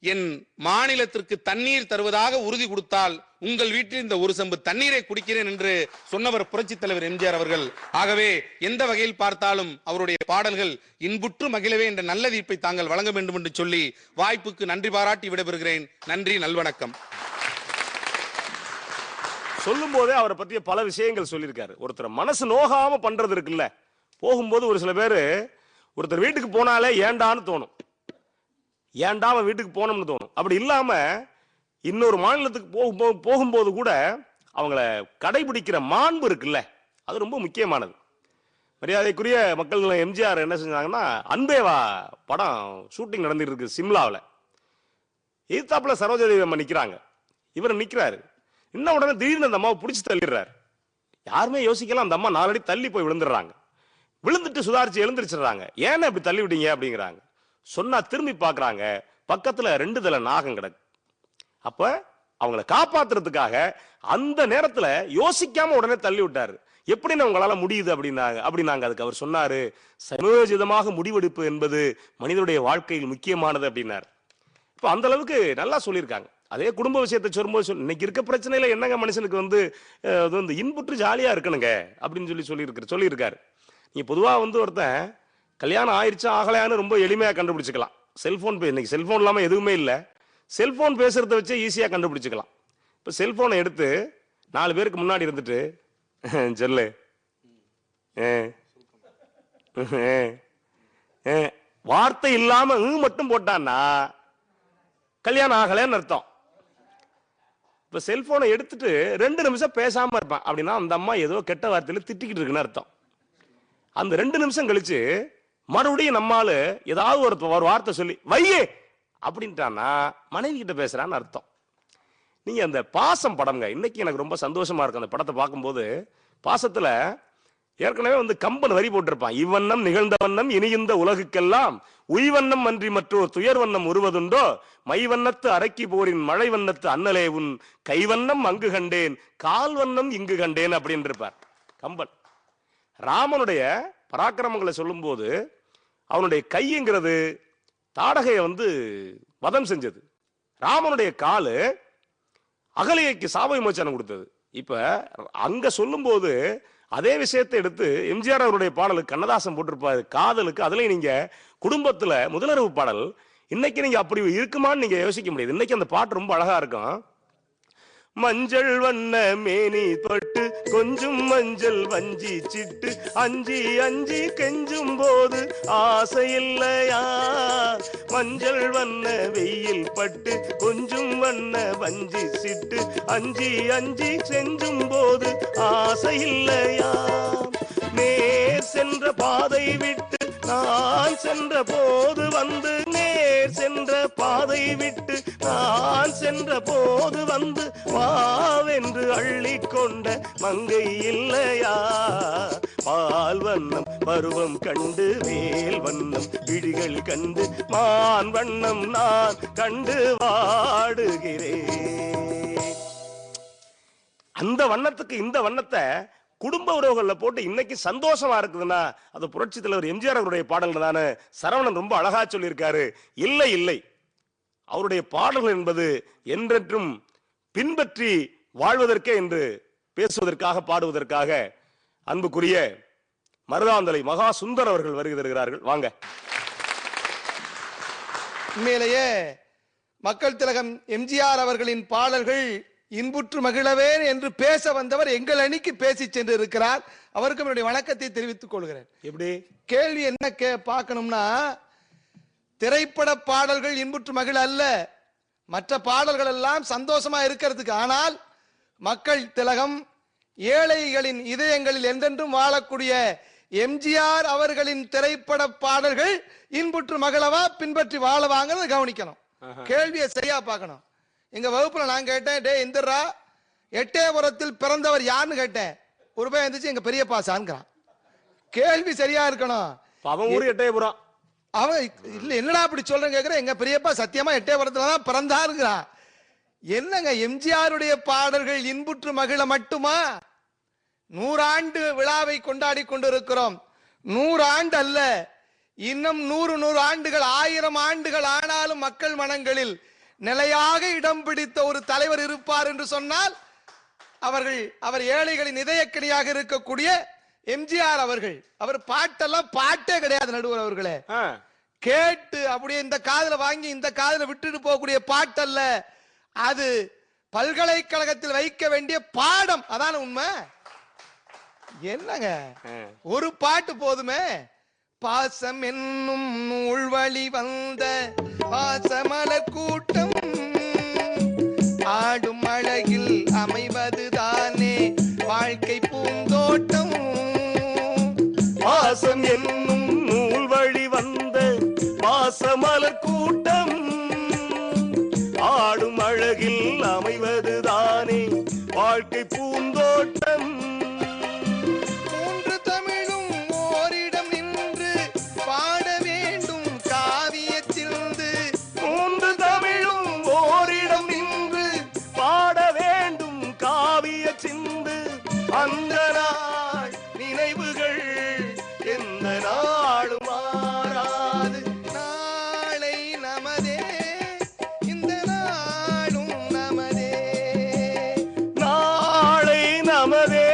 என் மாநிலத்திற்கு தண்ணீர் தருவதாக உறுதி கொடுத்தால் உங்கள் வீட்டில் இந்த ஒரு செம்பு தண்ணீரை குடிக்கிறேன் என்று சொன்னவர் புரட்சித் தலைவர் எம்ஜிஆர் அவர்கள். ஆகவே எந்த வகையில் பார்த்தாலும் அவருடைய பாடல்கள் இன்புற்று மகிழவே என்ற நல்ல தீர்ப்பை தாங்கள் வழங்க வேண்டும் என்று சொல்லி வாய்ப்புக்கு நன்றி பாராட்டி விடைபெறுகிறேன். நன்றி, நல்வணக்கம். சொல்லும் போதே அவரை பற்றிய பல விஷயங்கள் சொல்லியிருக்காரு. ஒருத்தர் மனசு நோகாம பண்றது இருக்குல்ல, போகும்போது ஒரு சில பேர் ஒருத்தர் வீட்டுக்கு போனாலே ஏண்டான்னு தோணும், ஏண்டா அவன் வீட்டுக்கு போனோம்னு தோணும். அப்படி இல்லாம இன்னொரு மாநிலத்துக்கு போகும்போது கூட அவங்கள கடைபிடிக்கிற மாண்பு இருக்குல்ல, அது ரொம்ப முக்கியமானது. மரியாதைக்குரிய மக்கள், எம்ஜிஆர் என்ன செஞ்சாங்கன்னா, அன்பேவா படம் ஷூட்டிங் நடந்துட்டு இருக்கு சிம்லாவில். எதிர்த்தாப்புல சரோஜாதேவி அம்மா நிக்கிறாங்க, இவர் நிக்கிறாரு. இன்னும் உடனே திடீர்னு அந்த அம்மாவை பிடிச்சி தள்ளிடுறாரு. யாருமே யோசிக்கலாம், அந்த அம்மா 4 அடி தள்ளி போய் விழுந்துடுறாங்க. விழுந்துட்டு சுதாரிச்சு எழுந்திரிச்சிடுறாங்க. ஏன்னா இப்படி தள்ளி விட்டீங்க அப்படிங்கிறாங்க. சொன்னா திரும்பி பாக்குறாங்க, பக்கத்துல 2 தலை நாகம் கிடக்கு. அப்ப அவங்கள காப்பாத்துறதுக்காக அந்த நேரத்துல யோசிக்காம உடனே தள்ளி விட்டாரு. எப்படின்னு உங்களால முடியுது அப்படின்னாங்க. அதுக்கு அவர் சொன்னாரு, சமயோஜிதமாக முடிவெடுப்பு என்பது மனிதனுடைய வாழ்க்கையில் முக்கியமானது அப்படின்னாரு. இப்ப அந்த அளவுக்கு நல்லா சொல்லியிருக்காங்க. அதே குடும்ப விஷயத்தை சொல்லும்போது இன்னைக்கு இருக்க பிரச்சனையில என்னங்க மனுஷனுக்கு வந்து இன்புற்று ஜாலியா இருக்கணுங்க அப்படின்னு சொல்லியிருக்காரு. நீ பொதுவா ஒருத்தன் கல்யாணம் ஆயிடுச்சா ஆகலையான்னு ரொம்ப எளிமையா கண்டுபிடிச்சுக்கலாம். செல்போன் இன்னைக்கு செல்போன் இல்லாம எதுவுமே இல்லை. செல்போன் பேசுறத வச்சு ஈஸியா கண்டுபிடிச்சுக்கலாம். இப்ப செல்போனை எடுத்து 4 பேருக்கு முன்னாடி இருந்துட்டு சொல்லு வார்த்தை இல்லாம மட்டும் போட்டான்னா கல்யாணம் ஆகலன்னு அர்த்தம். இப்ப செல்போனை எடுத்துட்டு 2 நிமிஷம் பேசாம இருப்பான் அப்படின்னா அந்த அம்மா ஏதோ கெட்ட வார்த்தையில திட்டிக்கிட்டு இருக்குன்னு அர்த்தம். அந்த 2 நிமிஷம் கழிச்சு மறுபடியும் நம்மால ஏதாவது ஒரு வார்த்தை சொல்லி வையே அப்படின்ட்டானா மனைவி கிட்ட பேசுறான்னு அர்த்தம். நீங்க அந்த பாசம் படம்ங்க, இன்னைக்கு எனக்கு ரொம்ப சந்தோஷமா இருக்கு அந்த படத்தை பார்க்கும்போது. பாசத்துல ஏற்கனவே கம்பன் வரி போட்டிருப்பான், இவ்வண்ணம் நிகழ்ந்த வண்ணம் இனி இந்த உலகுக்கெல்லாம் உய்வண்ணம் அன்றி மற்றோர் துயர் வண்ணம் உருவதுண்டோ, மைவண்ணத்து அரக்கி போரின் மழை வண்ணத்து அண்ணலே உன் கைவண்ணம் அங்கு கண்டேன் கால் வண்ணம் இங்கு கண்டேன் அப்படின்னு இருப்பார் கம்பன். ராமனுடைய பராக்கிரமங்களை சொல்லும் போது அவனுடைய கைங்கிறது தாடகையை வதம் செஞ்சது, ராமனுடைய காலு அகலிகைக்கு சாப விமோச்சனம் கொடுத்தது. இப்ப அங்க சொல்லும் போது அதே விஷயத்தை எடுத்து எம்ஜிஆர் அவருடைய பாடலுக்கு கண்ணதாசன் போட்டிருப்பாரு காதலுக்கு. அதுலயும் நீங்க குடும்பத்துல முதலுறவு பாடல் இன்னைக்கு நீங்க அப்படி இருக்குமான்னு நீங்க யோசிக்க முடியாது. இன்னைக்கு அந்த பாட்டு ரொம்ப அழகா இருக்கும். மஞ்சள் வண்ண மேனி தொட்டு கொஞ்சம் மஞ்சள் வஞ்சி சிட்டு அஞ்சி அஞ்சி கெஞ்சும் போது ஆசை இல்லையா, மஞ்சள் வண்ண வெயில் பட்டு கொஞ்சம் வண்ண வஞ்சி சிட்டு அஞ்சி அஞ்சி செஞ்சும் போது ஆசை இல்லையா, நேர் சென்ற பாதை விட்டு நான் சென்ற போது நேர் சென்ற பாதை விட்டு நான் சென்ற போது வாவென்று அள்ளிக்கொண்ட மங்கை இல்லையா, பால் வண்ணம் பருவம் கண்டு வேல் வண்ணம் விழிகள் கண்டு மான் வண்ணம் நான் கண்டு வாடுகிறேன். அந்த வண்ணத்துக்கு இந்த வண்ணத்தை குடும்ப உறவுகள்ல போட்டு இன்னைக்கு சந்தோஷமா இருக்குதுன்னா அது புரட்சி தலைவர் எம்ஜிஆர் அவருடைய பாடல்கள் தானே. சரவணன் ரொம்ப அழகா சொல்லியிருக்காரு, இல்லை இல்லை அவருடைய பாடல்கள் என்பது என்றென்றும் பின்பற்றி வாழ்வதற்கே என்று பேசுவதற்காக பாடுவதற்காக அன்புக்குரிய மருதாந்தலை மகா சுந்தர் அவர்கள் வருகை தருகிறார்கள். வாங்க. உண்மையிலேயே மக்கள் திலகம் எம்ஜிஆர் அவர்களின் பாடல்கள் இன்புற்று மகிழவே என்று பேச வந்தவர் எங்கள் அணிக்கு பேசி சென்று இருக்கிறார். அவருக்கு என்னுடைய வணக்கத்தை தெரிவித்துக் கொள்கிறேன். எப்படி கேள்வி என்ன பார்க்கணும்னா, திரைப்பட பாடல்கள் இன்புற்று மகிழ அல்ல, மற்ற பாடல்கள் எல்லாம் சந்தோஷமா இருக்கிறதுக்கு. ஆனால் மக்கள் திலகம் ஏழைகளின் இதயங்களில் என்றென்றும் வாழக்கூடிய எம்ஜிஆர் அவர்களின் திரைப்பட பாடல்கள் இன்புற்று மகிழவா பின்பற்றி வாழவாங்கிறத கவனிக்கணும். கேள்வியை சரியா பார்க்கணும். எங்க வகுப்புல நான் கேட்டேன், டே இந்திரா எட்டயபுரத்தில் பிறந்தவர் யாருன்னு கேட்டேன். ஒரு பையன் இருந்துச்சு எங்க பெரியப்பா சான்கிறான். கேள்வி சரியா இருக்கணும். அவன் ஊரு எட்டயபுரம். அவன் இல்ல என்னடா அப்படி சொல்றேன் கேக்குறேன். எங்க பெரியப்பா சத்தியமா எட்டயபுரத்துல தான் பிறந்தாருங்கிறான். என்னங்க எம்ஜிஆருடைய பாடல்கள் இன்புற்று மகிழ மட்டுமா? 100 ஆண்டு விழாவை கொண்டாடி கொண்டிருக்கிறோம். 100 ஆண்டு அல்ல, இன்னும் 100 ஆண்டுகள் 1000 ஆண்டுகள் ஆனாலும் மக்கள் மனங்களில் நிலையாக இடம் பிடித்த ஒரு தலைவர் இருப்பார் என்று சொன்னால் அவர் ஏழைகளின் இதயக்கணியாக இருக்கக்கூடிய எம்ஜிஆர் அவர்கள். அவர் பாட்டெல்லாம் பாட்டே கிடையாது நடுவர் அவர்களே. கேட்டு அப்படியே இந்த காதுல வாங்கி இந்த காதுல விட்டுட்டு போகக்கூடிய பாட்டல்ல, அது பல்கலைக்கழகத்தில் வைக்க வேண்டிய பாடம். அதான உண்மை. என்னங்க ஒரு பாட்டு போதுமே. பாசம் என்னும் நூல் வழி வந்த பாசமலர் கூட்டம் ஆடும் அழகில் அமைவதுதானே வாழ்க்கை பூந்தோட்டம். பாசம் என்னும் நூல் வழி வந்த பாசமலர் கூட்டம் ஆடும் அழகில் அமைவதுதானே வாழ்க்கை பூந்தோட்டம். மூன்று தமிழும் ஓரிடம் நின்று பாட வேண்டும் காவியத்திலிருந்து. மூன்று தமிழும் ஓரிடம் நின்று பாட வேண்டும் காவிய சிந்து. அந்த நாள் நினைவுகள் எந்த நாளும் மாறாது. நாளை நமதே இந்த நாளும் நமதே. நாளை நமதே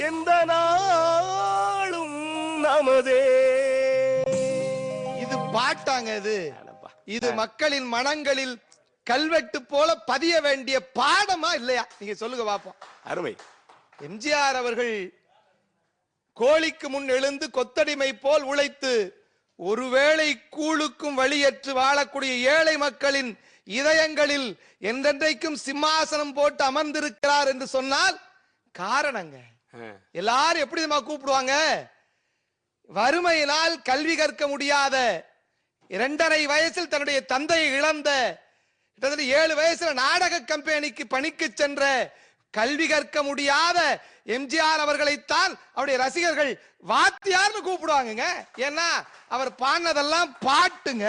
எந்த நாளும் நமதே. இது பாட்டாங்க. இது மக்களின் மனங்களில் கல்வெட்டு போல பதிய வேண்டிய பாடமா இல்லையா? நீங்க சொல்லுங்க பாப்போம். அருமை. எம்ஜிஆர் அவர்கள் கோழிக்கு முன் எழுந்து கொத்தடிமை போல் உழைத்து ஒருவேளை கூழுக்கும் வழியற்று வாழக்கூடிய ஏழை மக்களின் இதயங்களில் என்றென்றைக்கும் சிம்மாசனம் போட்டு அமர்ந்திருக்கிறார் என்று சொன்னால் காரணங்க. எல்லாரும் எப்படி கூப்பிடுவாங்க? வறுமையினால் கல்வி கற்க முடியாத 2.5 வயசில் தன்னுடைய தந்தையை இழந்த 7 வயசுல நாடக கம்பெனிக்கு பணிக்கு சென்ற கல்வி கற்க முடியாத எம்ஜிஆர் அவர்களைத்தான் அவருடைய ரசிகர்கள் வாத்தியார்னு கூப்பிடுவாங்க. ஏன்னா அவர் பாடினதெல்லாம் பாட்டுங்க.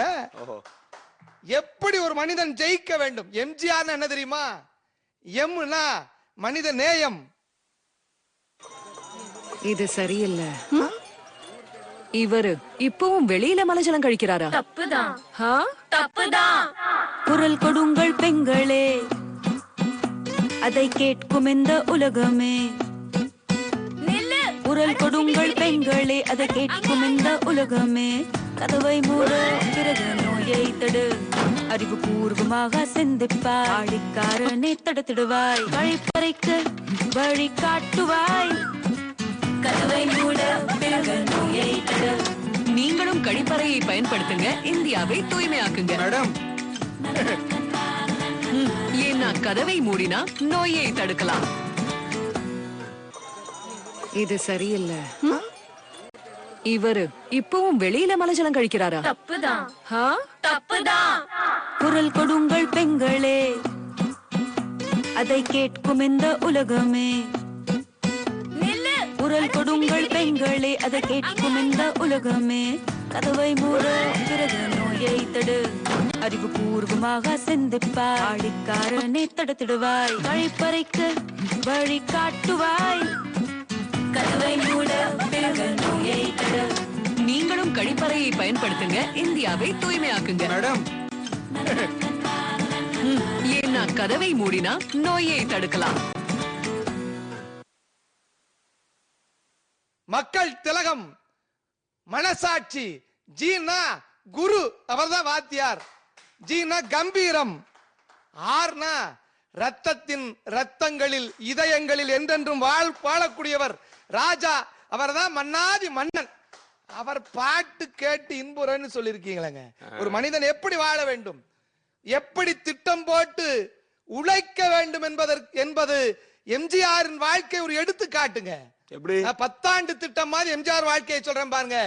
எப்படி ஒரு மனிதன் ஜெயிக்க வேண்டும்? எம்ஜிஆர் என்ன தெரியுமா? எம்னா மனித நேயம். இது சரியில்ல. இவரு இப்பவும் வெளியில மலைஜலம் கழிக்கிறாரா? தப்புதான். குரல் கொடுங்கள் பெண்களே, அதை கேட்கும் இந்த உலகமே. குரல் கொடுங்கள் பெண்களே, அதை கேட்கும் இந்த உலகமே. கதவை மூட பிறகு நோயை தடு, அறிவுபூர்வமாக சிந்திப்பாய். ஆடிக்காரனை தடுத்திடுவாய், வழிப்பறைக்கு வழி காட்டுவாய். கதவை மூட பிறகு நோயை தடு. நீங்களும் கழிப்பறையை பயன்படுத்துங்க, இந்தியாவை தூய்மையாக்குங்க. மேடம், ஏன்னா கதவை மூடினா நோயை தடுக்கலாம். இது சரியில்ல. இவரு இப்பவும் வெளியில மலைஜலம் கழிக்கிறாரா? தப்புதான். குரல் கொடுங்கள் பெண்களே, அதை கேட்கும் இந்த உலகமே. குரல் கொடுங்கள் பெண்களே, அதை கேட்கும் இந்த உலகமே. கதவை மூட பிறகு நோயை தடு, அறிவுபூர்வமாக சிந்திப்பாய். ஆடிக்காரனை தடுத்திடுவாய், வழிப்பறைக்கு வழி காட்டுவாய். கதவை மூட பிறகு நோயை தடு. நீங்களும் கழிப்பறையை பயன்படுத்துங்க, இந்தியாவை தூய்மையாக்குங்க. மேடம், ஏன்னா கதவை மூடினா நோயை தடுக்கலாம். மக்கள் திலகம், மனசாட்சி. ஜீனா குரு, அவர்தான் வாத்தியார். ஜீனா கம்பீரம். ஆர்னா ரத்தத்தின் ரத்தங்களில் இதயங்களில் என்றென்றும் வாழக்கூடியவர் ராஜா, அவர்தான் மன்னாதி மன்னன். அவர் பாட்டு கேட்டு இன்புறன்னு சொல்லியிருக்கீங்களேங்க. ஒரு மனிதன் எப்படி வாழ வேண்டும், எப்படி திட்டம் போட்டு உழைக்க வேண்டும் என்பது எம்ஜிஆரின் வாழ்க்கை ஒரு எடுத்துக்காட்டுங்க. எப்படி 10 ஆண்டு திட்டம் மாதிரி எம்ஜிஆர் வாழ்க்கையை சொல்றேன் பாருங்க.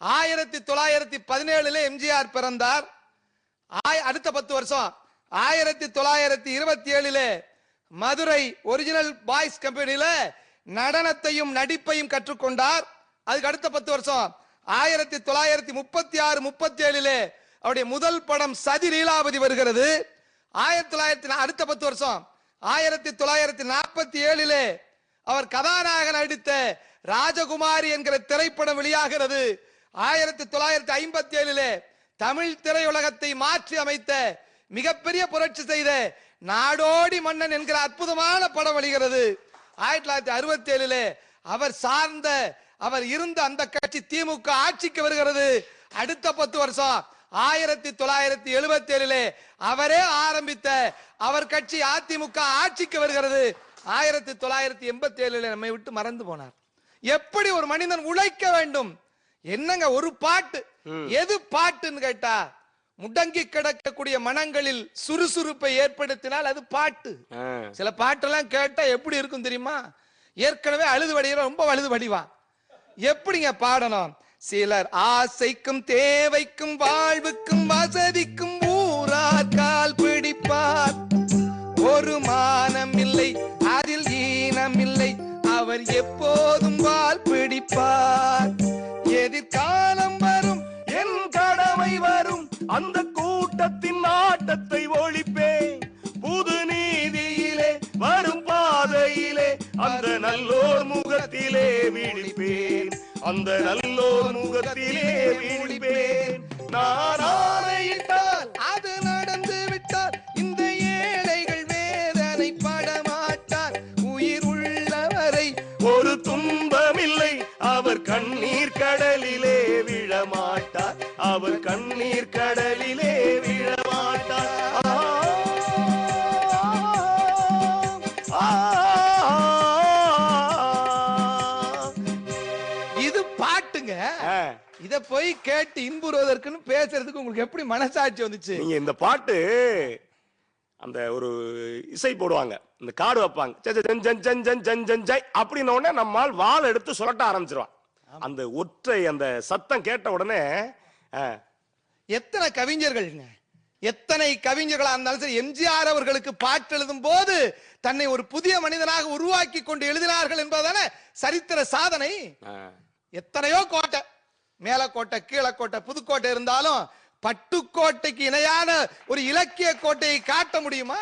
1917 எம்ஜிஆர் பிறந்தார். அடுத்த 10 வருஷம் 1927 மதுரை ஒரிஜினல் பாய்ஸ் கம்பெனியில நடனத்தையும் நடிப்பையும் கற்றுக்கொண்டார். அதுக்கு அடுத்த 10 வருஷம் 1936 37 அவருடைய முதல் படம் சதி லீலாவதி வருகிறது. அடுத்த 10 வருஷம் 1947 அவர் கதாநாயகன் நடித்த ராஜகுமாரி என்கிற திரைப்படம் வெளியாகிறது. 1957 தமிழ் திரையுலகத்தை மாற்றி அமைத்த மிகப்பெரிய புரட்சி செய்த நாடோடி மன்னன் என்கிற அற்புதமான படம் வருகிறது. 1967 அவர் இருந்த அந்த கட்சி திமுக ஆட்சிக்கு வருகிறது. அடுத்த 10 வருஷம் 1977 அவரே ஆரம்பித்த அவர் கட்சி அதிமுக ஆட்சிக்கு வருகிறது. 1987 நம்மை விட்டு மறந்து போனார். எப்படி ஒரு மனிதன் உழைக்க வேண்டும்? என்னங்க ஒரு பாட்டு, எது பாட்டுன்னு கேட்டா, முடங்கி கிடக்கக்கூடிய மனங்களில் சுறுசுறுப்பை ஏற்படுத்தினால் அது பாட்டு. சில பாட்டெல்லாம் கேட்டா எப்படி இருக்கும் தெரியுமா? ஏற்கனவே அழுது வடிவ ரொம்ப அழுது வடிவான். எப்படிங்க பாடணும்? சிலர் ஆசைக்கும் தேவைக்கும் வாழ்வுக்கும் வசதிக்கும் ஊரார் கால் பிடிப்பார். ஒரு மானம் இல்லை, அதில் ஈனம் இல்லை, அவர் எப்போதும் வால் பிடிப்பார். எதிர்காலம் வரும், என் கடமை வரும், அந்த கூட்டத்தின் ஆட்டத்தை ஒழிப்பேன். புது நீதியிலே வரும் பாதையிலே அந்த நல்லோர் முகத்திலே விழிப்பேன். அந்த நல்லோர் முகத்திலே விழிப்பேன். நான் ஆணையிட்டால் அது நடந்து விட்டால் இந்த ஏழைகள் வேதனை படமாட்டார். உயிர் உள்ளவரை ஒரு துன்பமில்லை, அவர் கண்ணீர் கடலிலே விழமாட்டார். அவர் கண்ணீர் கடலிலே விழமாட்டார். இது பாட்டுங்க. இத போய் கேட்டு இன்புறுவதற்குன்னு பேசுறதுக்கு உங்களுக்கு எப்படி மனசாட்சி வந்துச்சு? நீங்க இந்த பாட்டு அந்த ஒரு இசை போடுவாங்க, இந்த காடு வைப்பாங்க, அப்படின்ன உடனே நம்மால் வாள் எடுத்து சுரட்ட ஆரம்பிச்சிருவான். அந்த ஒற்றை அந்த சத்தம் கேட்ட உடனே எத்தனை கவிஞர்கள்ங்க, எத்தனை கவிஞர்களா இருந்தாலும் சரி, எம்ஜிஆர் அவர்களுக்கு பாட்டு எழுதும் போது தன்னை ஒரு புதிய மனிதனாக உருவாக்கி கொண்டு எழுதினார்கள் என்பதான சரித்திர சாதனை. எத்தனையோ கோட்டை, மேலக்கோட்டை, கீழக்கோட்டை, புதுக்கோட்டை இருந்தாலும் பட்டுக்கோட்டைக்கு இணையான ஒரு இலக்கிய கோட்டையை காட்ட முடியுமா?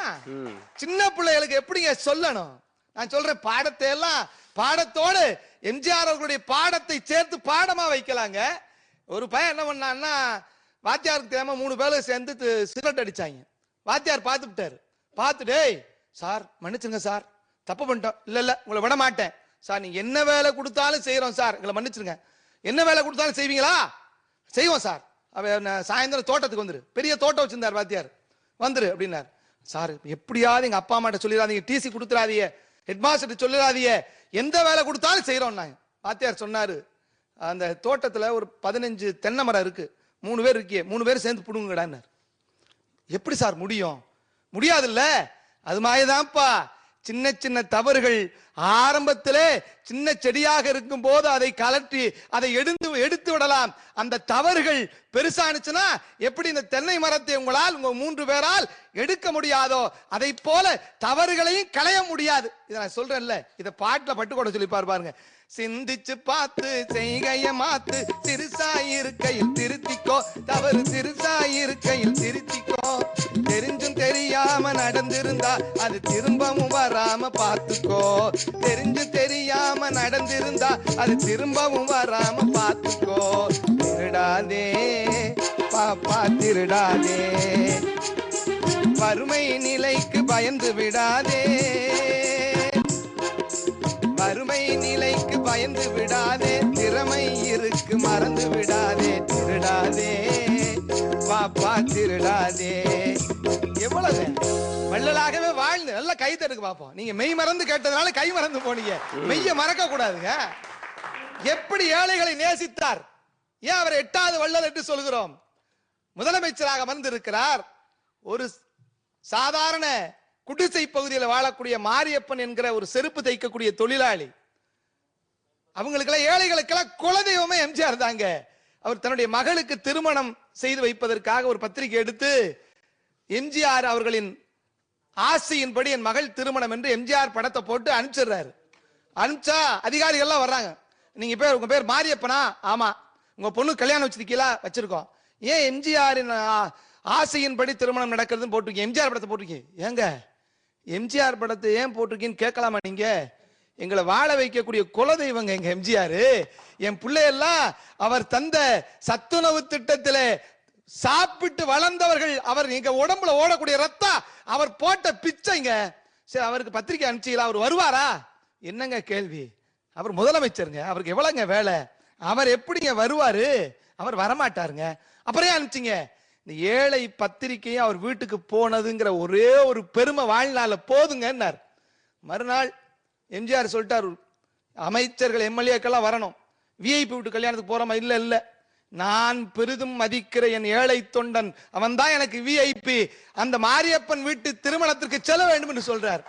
சின்ன பிள்ளைகளுக்கு எப்படிங்க சொல்லணும்? நான் சொல்றேன், பாடத்தை எல்லாம் பாடத்தோடு எம்ஜிஆர் அவர்களுடைய பாடத்தை சேர்த்து பாடமா வைக்கலாங்க. ஒரு பையன் என்ன பண்ணான்னா, வாத்தியாருக்கு தெரியாம 3 பேரும் சேர்ந்து சிகரெட் அடிச்சாங்க. வாத்தியார் பார்த்துட்டாரு. பார்த்துட்டு, சார் மன்னிச்சுங்க சார், தப்பு பண்ணிட்டோம். இல்ல உங்களை விட மாட்டேன் சார், நீங்க என்ன வேலை கொடுத்தாலும் செய்யறோம் சார், எங்களை மன்னிச்சிருங்க. என்ன வேலை கொடுத்தாலும் செய்வீங்களா? செய்வோம் சார். சாயந்தரம் தோட்டத்துக்கு வந்துரு, பெரிய தோட்டம் வச்சிருந்தார் வாத்தியார், வந்துரு அப்படின்னாரு. சார் எப்படியாவது எங்க அப்பா அம்மாட்ட சொல்லிடாதீங்க, டிசி கொடுத்துடாதீங்க, ஹெட்மாஸ்டர் சொல்லிடாதீங்க, எந்த வேலை கொடுத்தாலும் செய்யறோம். வாத்தியார் சொன்னாரு, அந்த தோட்டத்துல ஒரு 15 தென்னை மரம் இருக்கு, 3 பேர் இருக்கியே, 3 பேர் சேர்ந்து புடுங்கடான்னாரு. எப்படி சார் முடியும்? முடியாது இல்ல. அது மாதிரிதான்ப்பா சின்ன சின்ன தவறுகள் ஆரம்பத்திலே சின்ன செடியாக இருக்கும் போது அதை கலட்டி அதை எடுத்து விடலாம். அந்த தவறுகள் பெருசானுச்சுன்னா எப்படி இந்த தென்னை மரத்தை உங்களால் உங்க 3 பேரால் எடுக்க முடியாதோ அதை போல தவறுகளையும் களைய முடியாது. இதை நான் சொல்றேன்ல, இதை பாட்டுல பட்டுக்கோட சொல்லி பாருங்க. சிந்திச்சு பார்த்து செய்கைய மாத்து, சிறுசாயிருக்கையில் திருத்திக்கோ, தவறு சிறுசாயிருக்கையில் திருத்திக்கோ. தெரிஞ்சும் தெரியாம நடந்திருந்தா அது திரும்பவும் வராம பாத்துக்கோ. தெரிஞ்சு தெரியாம நடந்திருந்தா அது திரும்பவும் வராம பாத்துக்கோ. திருடாதே பாப்பா திருடாதே, வறுமை நிலைக்கு பயந்து விடாதே, வறுமை நிலைக்கு பயந்து விடாதே, திறமை இருக்கு மறந்து விடாதே. திருடாதே பாப்பா திருடாதே. எவ்வளவு வள்ளலாகவே வாழ்ந்து நல்ல கை தடுக்க பார்ப்போம். நீங்க மெய் மறந்து கேட்டதுனால கை மறந்து போனீங்க, மெய்ய மறக்க கூடாதுங்க. எப்படி ஏழைகளை நேசித்தார், ஏன் அவர் 8வது வள்ளல் என்று சொல்கிறோம்? முதலமைச்சராக வந்திருக்கிறார். ஒரு சாதாரண குடிசை பகுதியில் வாழக்கூடிய மாரியப்பன் என்கிற ஒரு செருப்பு தைக்கக்கூடிய தொழிலாளி, அவங்களுக்கெல்லாம் ஏழைகளுக்கெல்லாம் குலதெய்வமே எம்ஜிஆர் தாங்க. அவர் தன்னுடைய மகளுக்கு திருமணம் செய்து வைப்பதற்காக ஒரு பத்திரிகை எடுத்து எம்ஜிஆர் அவர்களின் ஆசையின்படி என் மகள் திருமணம் என்று எம்ஜிஆர் படத்தை போட்டு அனுப்பிச்சிடுறாரு. அனுப்பிச்சா அதிகாரிகள்லாம் வர்றாங்க. நீங்க உங்க பேர் மாரியப்பனா? ஆமா. உங்க பொண்ணு கல்யாணம் வச்சிருக்கீங்களா? வச்சிருக்கோம். ஏன் எம்ஜிஆரின் ஆசையின்படி திருமணம் நடக்கிறதுன்னு போட்டிருக்கீங்க, எம்ஜிஆர் படத்தை போட்டிருக்கீங்க. ஏங்க எம்ஜிஆர் படத்தை ஏன் போட்டிருக்கீன்னு கேட்கலாமா நீங்க? எங்களை வாழ வைக்கக்கூடிய குலதெய்வங்க எங்க எம்ஜிஆர். என் பிள்ளையெல்லாம் அவர் தந்த சத்துணவு திட்டத்திலே சாப்பிட்டு வளர்ந்தவர்கள். அவர் நீங்க உடம்புல ஓடக்கூடிய ரத்தம் அவர் போட்ட பிச்சைங்க. சரி, அவருக்கு பத்திரிக்கை அனுப்பிச்சீங்களா? அவர் வருவாரா? என்னங்க கேள்வி? அவர் முதலமைச்சருங்க, அவருக்கு எவ்வளவுங்க வேலை? அவர் எப்படிங்க வருவாரு? அவர் வரமாட்டாருங்க. அப்புறம் ஏன் அனுப்பிச்சீங்க? இந்த ஏழை பத்திரிக்கையை அவர் வீட்டுக்கு போனதுங்கிற ஒரே ஒரு பெருமை வாழ்நாள போதுங்கன்னார். மறுநாள் எம்ஜிஆர் சொல்லிட்டார், அமைச்சர்கள் எம்எல்ஏக்கெல்லாம் வரணும், விஐபி வீட்டு கல்யாணத்துக்கு போறோமா? இல்ல இல்ல, நான் பெரிதும் மதிக்கிற என் ஏழை தொண்டன் அவன் தான் எனக்கு விஐபி, அந்த மாரியப்பன் வீட்டு திருமணத்திற்கு செல்ல வேண்டும் என்று சொல்றார்.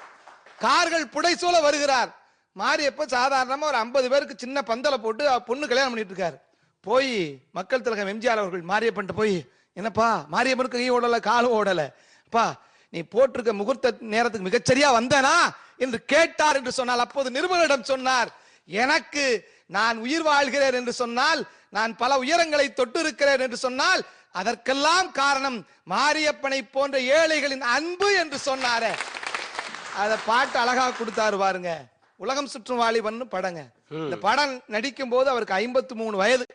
கார்கள் புடைசூழ வருகிறார். மாரியப்பன் சாதாரணமா ஒரு 50 பேருக்கு சின்ன பந்தலை போட்டு பொண்ணு கல்யாணம் பண்ணிட்டு இருக்காரு. போய் மக்கள் திலகம் எம்ஜிஆர் அவர்கள் மாரியப்பன் போய், என்னப்பா மாரியப்பனுக்கு கை ஓடல காலும் ஓடல, அப்பா நீ போட்டிருக்க முகூர்த்த நேரத்துக்கு மிகச்சரியா வந்தனா என்று கேட்டார் என்று சொன்னால், அப்போது நிருபர்களிடம் சொன்னார், எனக்கு நான் உயிர் வாழ்கிறேன் என்று சொன்னால், நான் பல உயரங்களை தொட்டு இருக்கிறேன் என்று சொன்னால், அதற்கெல்லாம் காரணம் மாரியப்பனை போன்ற ஏழைகளின் அன்பு என்று சொன்னாரே. அத பாட்டு அழகா கொடுத்தாரு பாருங்க. உலகம் சுற்றும் வாலிபன் படங்க. இந்த படம் நடிக்கும் போது அவருக்கு 53 வயது.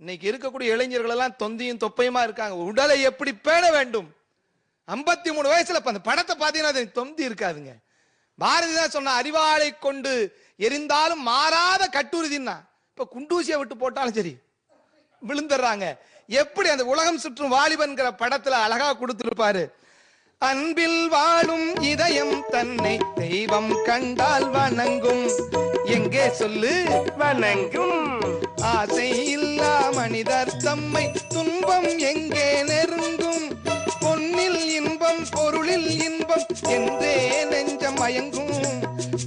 இன்னைக்கு இருக்கக்கூடிய இளைஞர்கள் எல்லாம் தொந்தியும் தொப்பையுமா இருக்காங்க. உடலை எப்படி பேண வேண்டும்? 53 வயசுல அந்த படத்தை பாத்தீங்கன்னா தொந்தி இருக்காதுங்க. பாரதி தான் சொன்ன, அறிவாளை கொண்டு எரிந்தாலும் மாறாத கட்டுறுதினா. இப்ப குண்டூசியை விட்டு போட்டாலும் சரி விழுந்துடுறாங்க. எப்படி அந்த உலகம் சுற்றும் வாலிபன்கிற படத்துல அழகா கொடுத்திருப்பாரு. அன்பில் வாழும் இதயம் தன்னை தெய்வம் கண்டால் வணங்கும், எங்கே சொல்லு வணங்கும், ஆசை இல்லா மனிதர் தம்மை துன்பம் எங்கே நெருங்கும், பொன்னில் இன்பம் பொருளில் இன்பம் என்றே நெஞ்சம் மயங்கும்,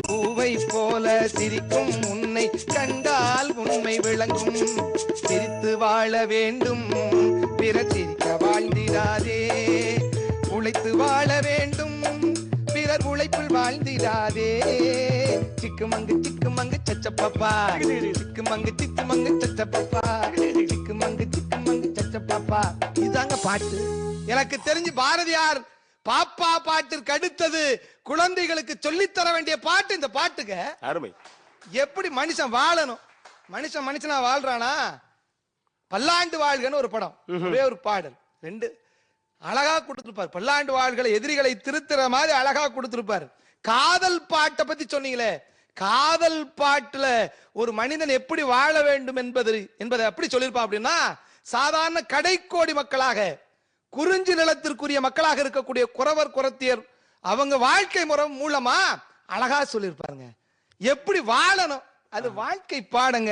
பூவை போல சிரிக்கும் உன்னை கண்டால் உண்மை விளங்கும், சிரித்து வாழ வேண்டும் பிறர் சிரிக்க வாழ்ந்திடாதே, உழைத்து வாழ வேண்டும் பிறர் உழைப்பில் வாழ்ந்திடாதே, சிக்குமங்கு சச்சப்பப்பா, சிக்குமங்கு சச்சப்பப்பா, சிக்குமங்கு சச்சப்பப்பா. இதுதாங்க பாட்டு. எனக்கு தெரிஞ்சு பாரதியார் பாப்பா பாட்டிற்கு அடுத்தது குழந்தைகளுக்கு சொல்லித்தர வேண்டிய பாட்டு இந்த பாட்டுங்க. அருமை. எப்படி மனுஷன் வாழணும், மனுஷனா வாழ்றானா? பல்லாண்டு வாழ்கன்னு ஒரு படம், ஒரே ஒரு பாடல், 2 அழகா கொடுத்திருப்பார். பல்லாண்டு வாழ்களை எதிரிகளை திருத்துற மாதிரி அழகா கொடுத்திருப்பார். காதல் பாட்டை பத்தி சொன்னீங்களே, காதல் பாட்டுல ஒரு மனிதன் எப்படி வாழ வேண்டும் என்பதை எப்படி சொல்லியிருப்பான் அப்படின்னா, சாதாரண கடைக்கோடி மக்களாக குறிஞ்சி நிலத்திற்குரிய மக்களாக இருக்கக்கூடிய குறவர் குறத்தியர் அவங்க வாழ்க்கை முறை மூலமா அழகா சொல்லியிருப்பாருங்க. எப்படி வாழணும், அது வாழ்க்கை பாடங்க.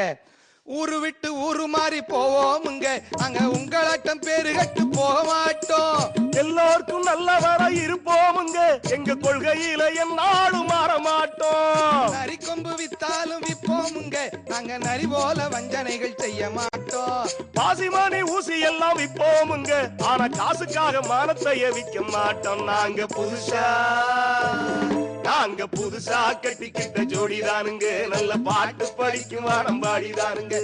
ஊரு விட்டு ஊரு மாறி போவோமுங்க, அங்க உங்களாட்டம் பேரு கட்டு போக மாட்டோம், எல்லோருக்கும் நல்லவரை இருப்போமுங்க, எங்க கொள்கையில என்னாலும் மாற மாட்டோம், நரி கொம்பு வித்தாலும் விப்போமுங்க, நாங்க நரி போல வஞ்சனைகள் செய்ய மாட்டோம், பாசிமணி ஊசி எல்லாம் விப்போமுங்க, ஆனா காசுக்காக மானத்தைய விற்க மாட்டோம், நாங்க புதுசா கட்டிக்கிட்ட ஜோடிதானுங்க, நல்ல பாட்டு படிக்கும் வானம்பாடிதானுங்க,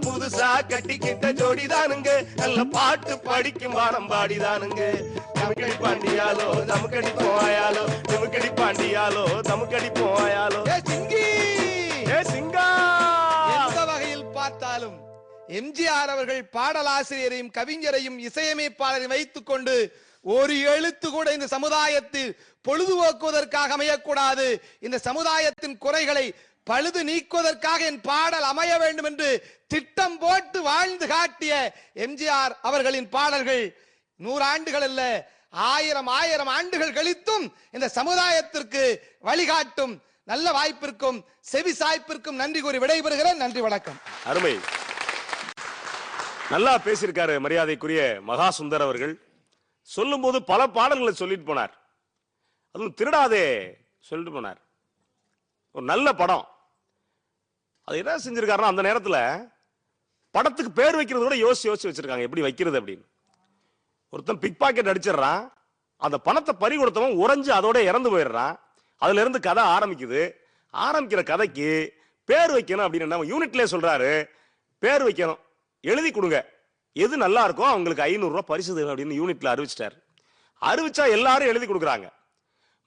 புதுசா கட்டிக்கிட்ட ஜோடிதானுங்க, நல்ல பாட்டு படிக்கும் வானம்பாடிதானுங்க, நமக்கடி பாண்டியாலோ நமக்கடி போயாலோ, நமக்கடி பாண்டியாலோ நமக்கடி போயாலோ, சிங்கா. எந்த வகையில் பார்த்தாலும் எம்ஜிஆர் அவர்கள் பாடலாசிரியரையும் கவிஞரையும் இசையமைப்பாளரையும் வைத்துக் கொண்டு ஒரு எழுத்து கூட இந்த சமுதாயத்தில் பொழுதுபோக்குவதற்காக அமையக்கூடாது, இந்த சமுதாயத்தின் குறைகளை பழுது நீக்குவதற்காக என் பாடல் அமைய வேண்டும் என்று திட்டம் போட்டு வாழ்ந்து காட்டிய எம்ஜிஆர் அவர்களின் பாடல்கள் 100 ஆண்டுகள் அல்ல, 1000 ஆண்டுகள் கழித்தும் இந்த சமுதாயத்திற்கு வழிகாட்டும். நல்ல வாய்ப்பிற்கும் செவி சாய்ப்பிற்கும் நன்றி கூறி விடைபெறுகிறேன். நன்றி, வணக்கம். அருமை. நல்லா பேசியிருக்காரு மரியாதைக்குரிய மகா சுந்தர் அவர்கள். சொல்லும் போது பல பாடல்களை சொல்லிட்டு போனார். அதுவும் திருடாதே சொல்லிட்டு போனார். ஒரு நல்ல படம். அது என்ன செஞ்சிருக்காருன்னா, அந்த நேரத்துல படத்துக்கு பேர் வைக்கிறது கூட யோசிச்சு வச்சிருக்காங்க, எப்படி வைக்கிறது அப்படின்னு. ஒருத்தன் பிக் பாக்கெட் அடிச்சிடறான், அந்த பணத்தை பறி கொடுத்தவன் உறைஞ்சு அதோட இறந்து போயிடுறான். அதுல இருந்து கதை ஆரம்பிக்குது. ஆரம்பிக்கிற கதைக்கு பேர் வைக்கணும் அப்படின்னு நம்ம யூனிட்லயே சொல்றாரு. பேர் வைக்கணும், எழுதி கொடுங்க, எது நல்லா இருக்கோ அவங்களுக்கு 500 ரூபாய் பரிசு அப்படின்னு யூனிட்ல அறிவிச்சிட்டார். அறிவிச்சா எல்லாரும் எழுதி கொடுக்குறாங்க.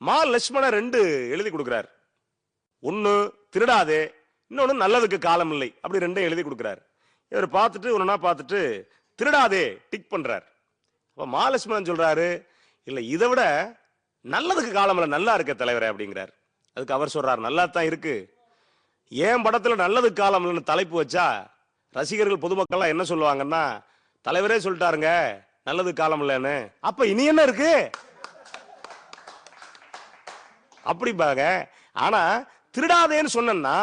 மா லட்சுமண 2 எழுதி கொடுக்கிறார். 1 திருடாதே, இன்னொன்னு நல்லதுக்கு காலம் இல்லை, அப்படி 2 எழுதி கொடுக்கிறார். இவர் பார்த்துட்டு ஒன்னா பார்த்துட்டு திருடாதே டிக் பண்றார். அப்ப மகாலட்சுமணன் சொல்றாரு, இல்ல இதை விட நல்லதுக்கு காலம் இல்ல, நல்லா இருக்க தலைவரே அப்படிங்கிறார். அதுக்கு அவர் சொல்றாரு, நல்லா தான் இருக்கு. ஏன் படத்துல நல்லதுக்கு காலம் இல்லைன்னு தலைப்பு வச்சா ரசிகர்கள் பொதுமக்கள்லாம் என்ன சொல்லுவாங்கன்னா, தலைவரே சொல்லிட்டாருங்க நல்லது காலம் இல்லைன்னு, அப்ப இனி என்ன இருக்கு அப்படிப்பாங்க. ஆனா திருடாதேன்னு சொன்னா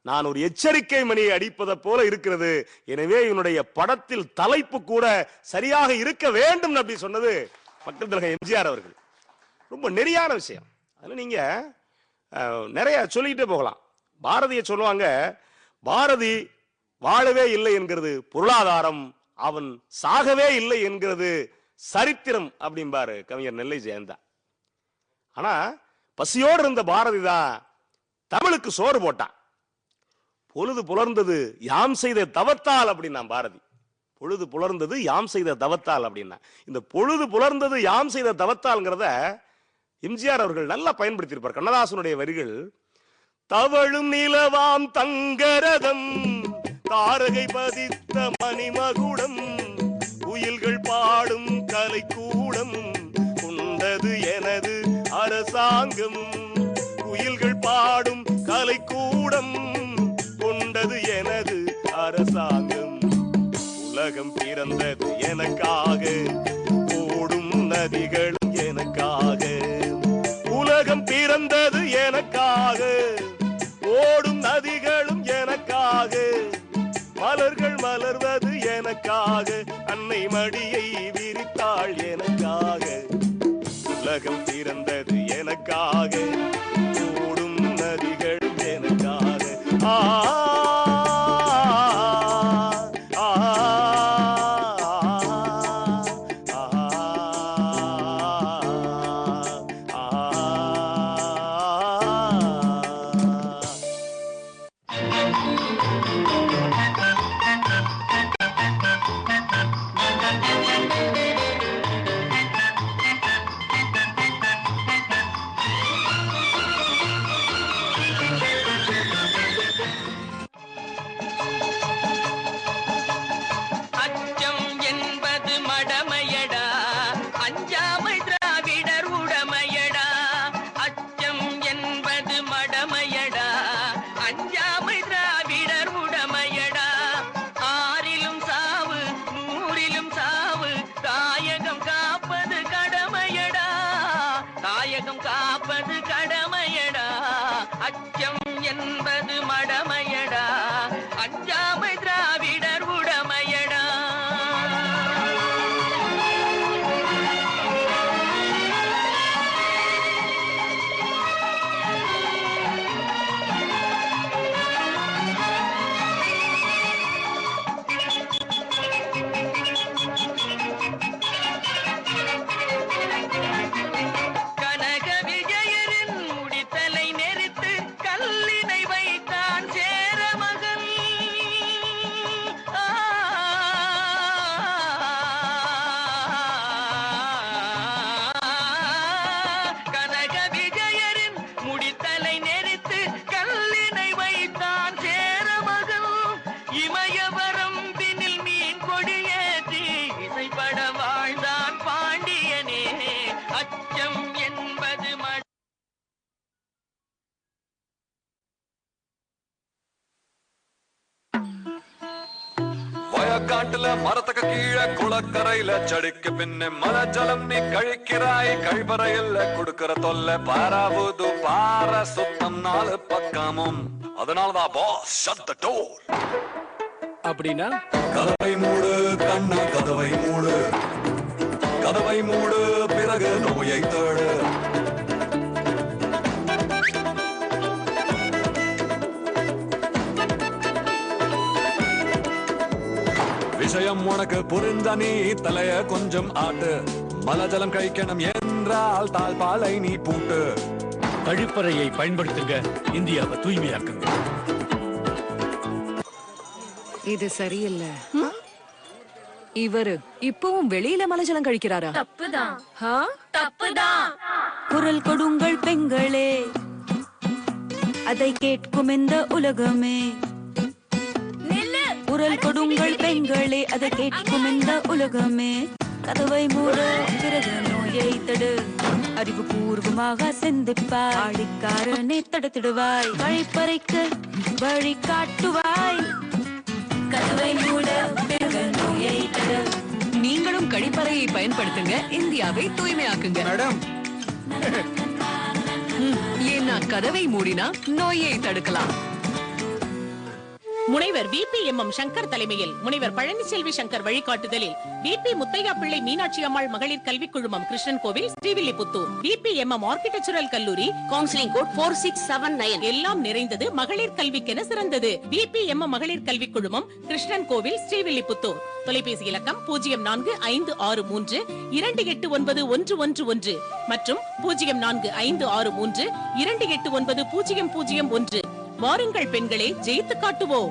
நான் ஒரு எச்சரிக்கை மணியை அடிப்பதை போல இருக்கிறது. எனவே இவனுடைய படத்தில் தலைப்பு கூட சரியாக இருக்க வேண்டும் அப்படி சொன்னது மக்கள் தலைவர் எம்ஜிஆர் அவர்கள். ரொம்ப நெறியான விஷயம். அதுல நீங்க நிறைய சொல்லிக்கிட்டே போகலாம். பாரதிய சொல்லுவாங்க, பாரதி வாழவே இல்லை என்கிறது பொருளாதாரம், அவன் சாகவே இல்லை என்கிறது சரித்திரம் அப்படிம்பாரு கவிஞர் நெல்லை ஜெயந்தா. ஆனா பசியோடு இருந்த பாரதி தான் தமிழுக்கு சோறு போட்டான். பொழுது புலர்ந்தது யாம் செய்த தவத்தால் அப்படின்னா பாரதி. பொழுது புலர்ந்தது யாம் செய்த தவத்தால் அப்படின்னா, இந்த பொழுது புலர்ந்தது யாம் செய்த தவத்தால்ங்கிறத எம்ஜிஆர் அவர்கள் நல்லா பயன்படுத்தியிருப்பார். கண்ணதாசனுடைய வரிகள், தவழும் நிலவாம் தங்கரதம் தாரகை பதித்த மணிமகுடம் குயில்கள் பாடும் கலைக்கூடம் கொண்டது எனது அரசாங்கம், குயில்கள் பாடும் கலைக்கூடம் கொண்டது எனது அரசாங்கம், உலகம் பிறந்தது எனக்காக ஓடும் நதிகளும் எனக்காக, உலகம் பிறந்தது எனக்காக ஓடும் நதிகளும் எனக்காக, மலர்கள் மலர்வது எனக்காக, அன்னை மடியை விரித்தாள் எனக்காக, உலகம் பிறந்தது எனக்காக ஓடும் நதிகளும் எனக்காக. ஆ காட்டுல மரத்துக்கு கீழே குளக்கரையில செடிக்கு பின்ன மலை ஜலம் நீ கழிக்கிறாய், கழிவறையில் கொடுக்கிற தொல்லை பாராவுது பார சுத்தம் 4 பக்கமும். அதனாலதான் பாஸ் ஷட் தி டோர் அப்படின்னா, கதவை மூடு கண்ணா கதவை மூடு, கதவை மூடு பிறகு நோயை தேடு. விஷயம் உனக்கு புரிந்த நீ தலைய கொஞ்சம் ஆட்டு, மலஜலம் கழிக்கணும் என்றால் தாழ்பாலை நீ பூட்டு. கழிப்பறையை பயன்படுத்துங்க, இந்தியாவை தூய்மையாக்குங்க. இது சரியில்லை. இவரு இப்பவும் வெளியில மலைஜலம் கழிக்கிறாரா? தப்புதான். தப்புதான். குரல் கொடுங்கள் பெண்களே, அதை கேட்கும் இந்த உலகமே. குரல் கொடுங்கள் பெண்களே, அதை கேட்கும் இந்த உலகமே. கதவை மூட பிறகு நோயை தடு அறிவுபூர்வமாக சிந்திப்பாய் ஆடிக்காரனை தடுத்திடுவாய் கழிப்பறைக்கு வழி காட்டுவாய் கதவை மூட பிறகு நோயை தடு. நீங்களும் கழிப்பறையை பயன்படுத்துங்க, இந்தியாவை தூய்மையாக்குங்க. மேடம், ஏன்னா கதவை மூடினா நோயை தடுக்கலாம். முனைவர் VPMM சங்கர் தலைமையில் முனைவர் பழனிசெல்வி சங்கர் வழிகாட்டுதலில் VP முத்தையா பிள்ளை மீனாட்சி அம்மாள் மகளிர் கல்விக் குழுமம் கிருஷ்ணன் கோவில் ஸ்ரீவில்லிபுத்தூர் VPMM ஆர்கிடெக்சரல் கல்லூரி கவுன்சிலிங் கோட் 4679 எல்லாம் நிறைந்தது மகளிர் கல்விக்கென சிறந்தது. VPMM மகளிர் கல்விக் குழுமம் கிருஷ்ணன் கோவில் ஸ்ரீவில்லிபுத்தூர். தொலைபேசி இலக்கம் 0456328911 மற்றும் 045632890001. வாருங்கள் பெண்களே, ஜெயித்து காட்டுவோம்.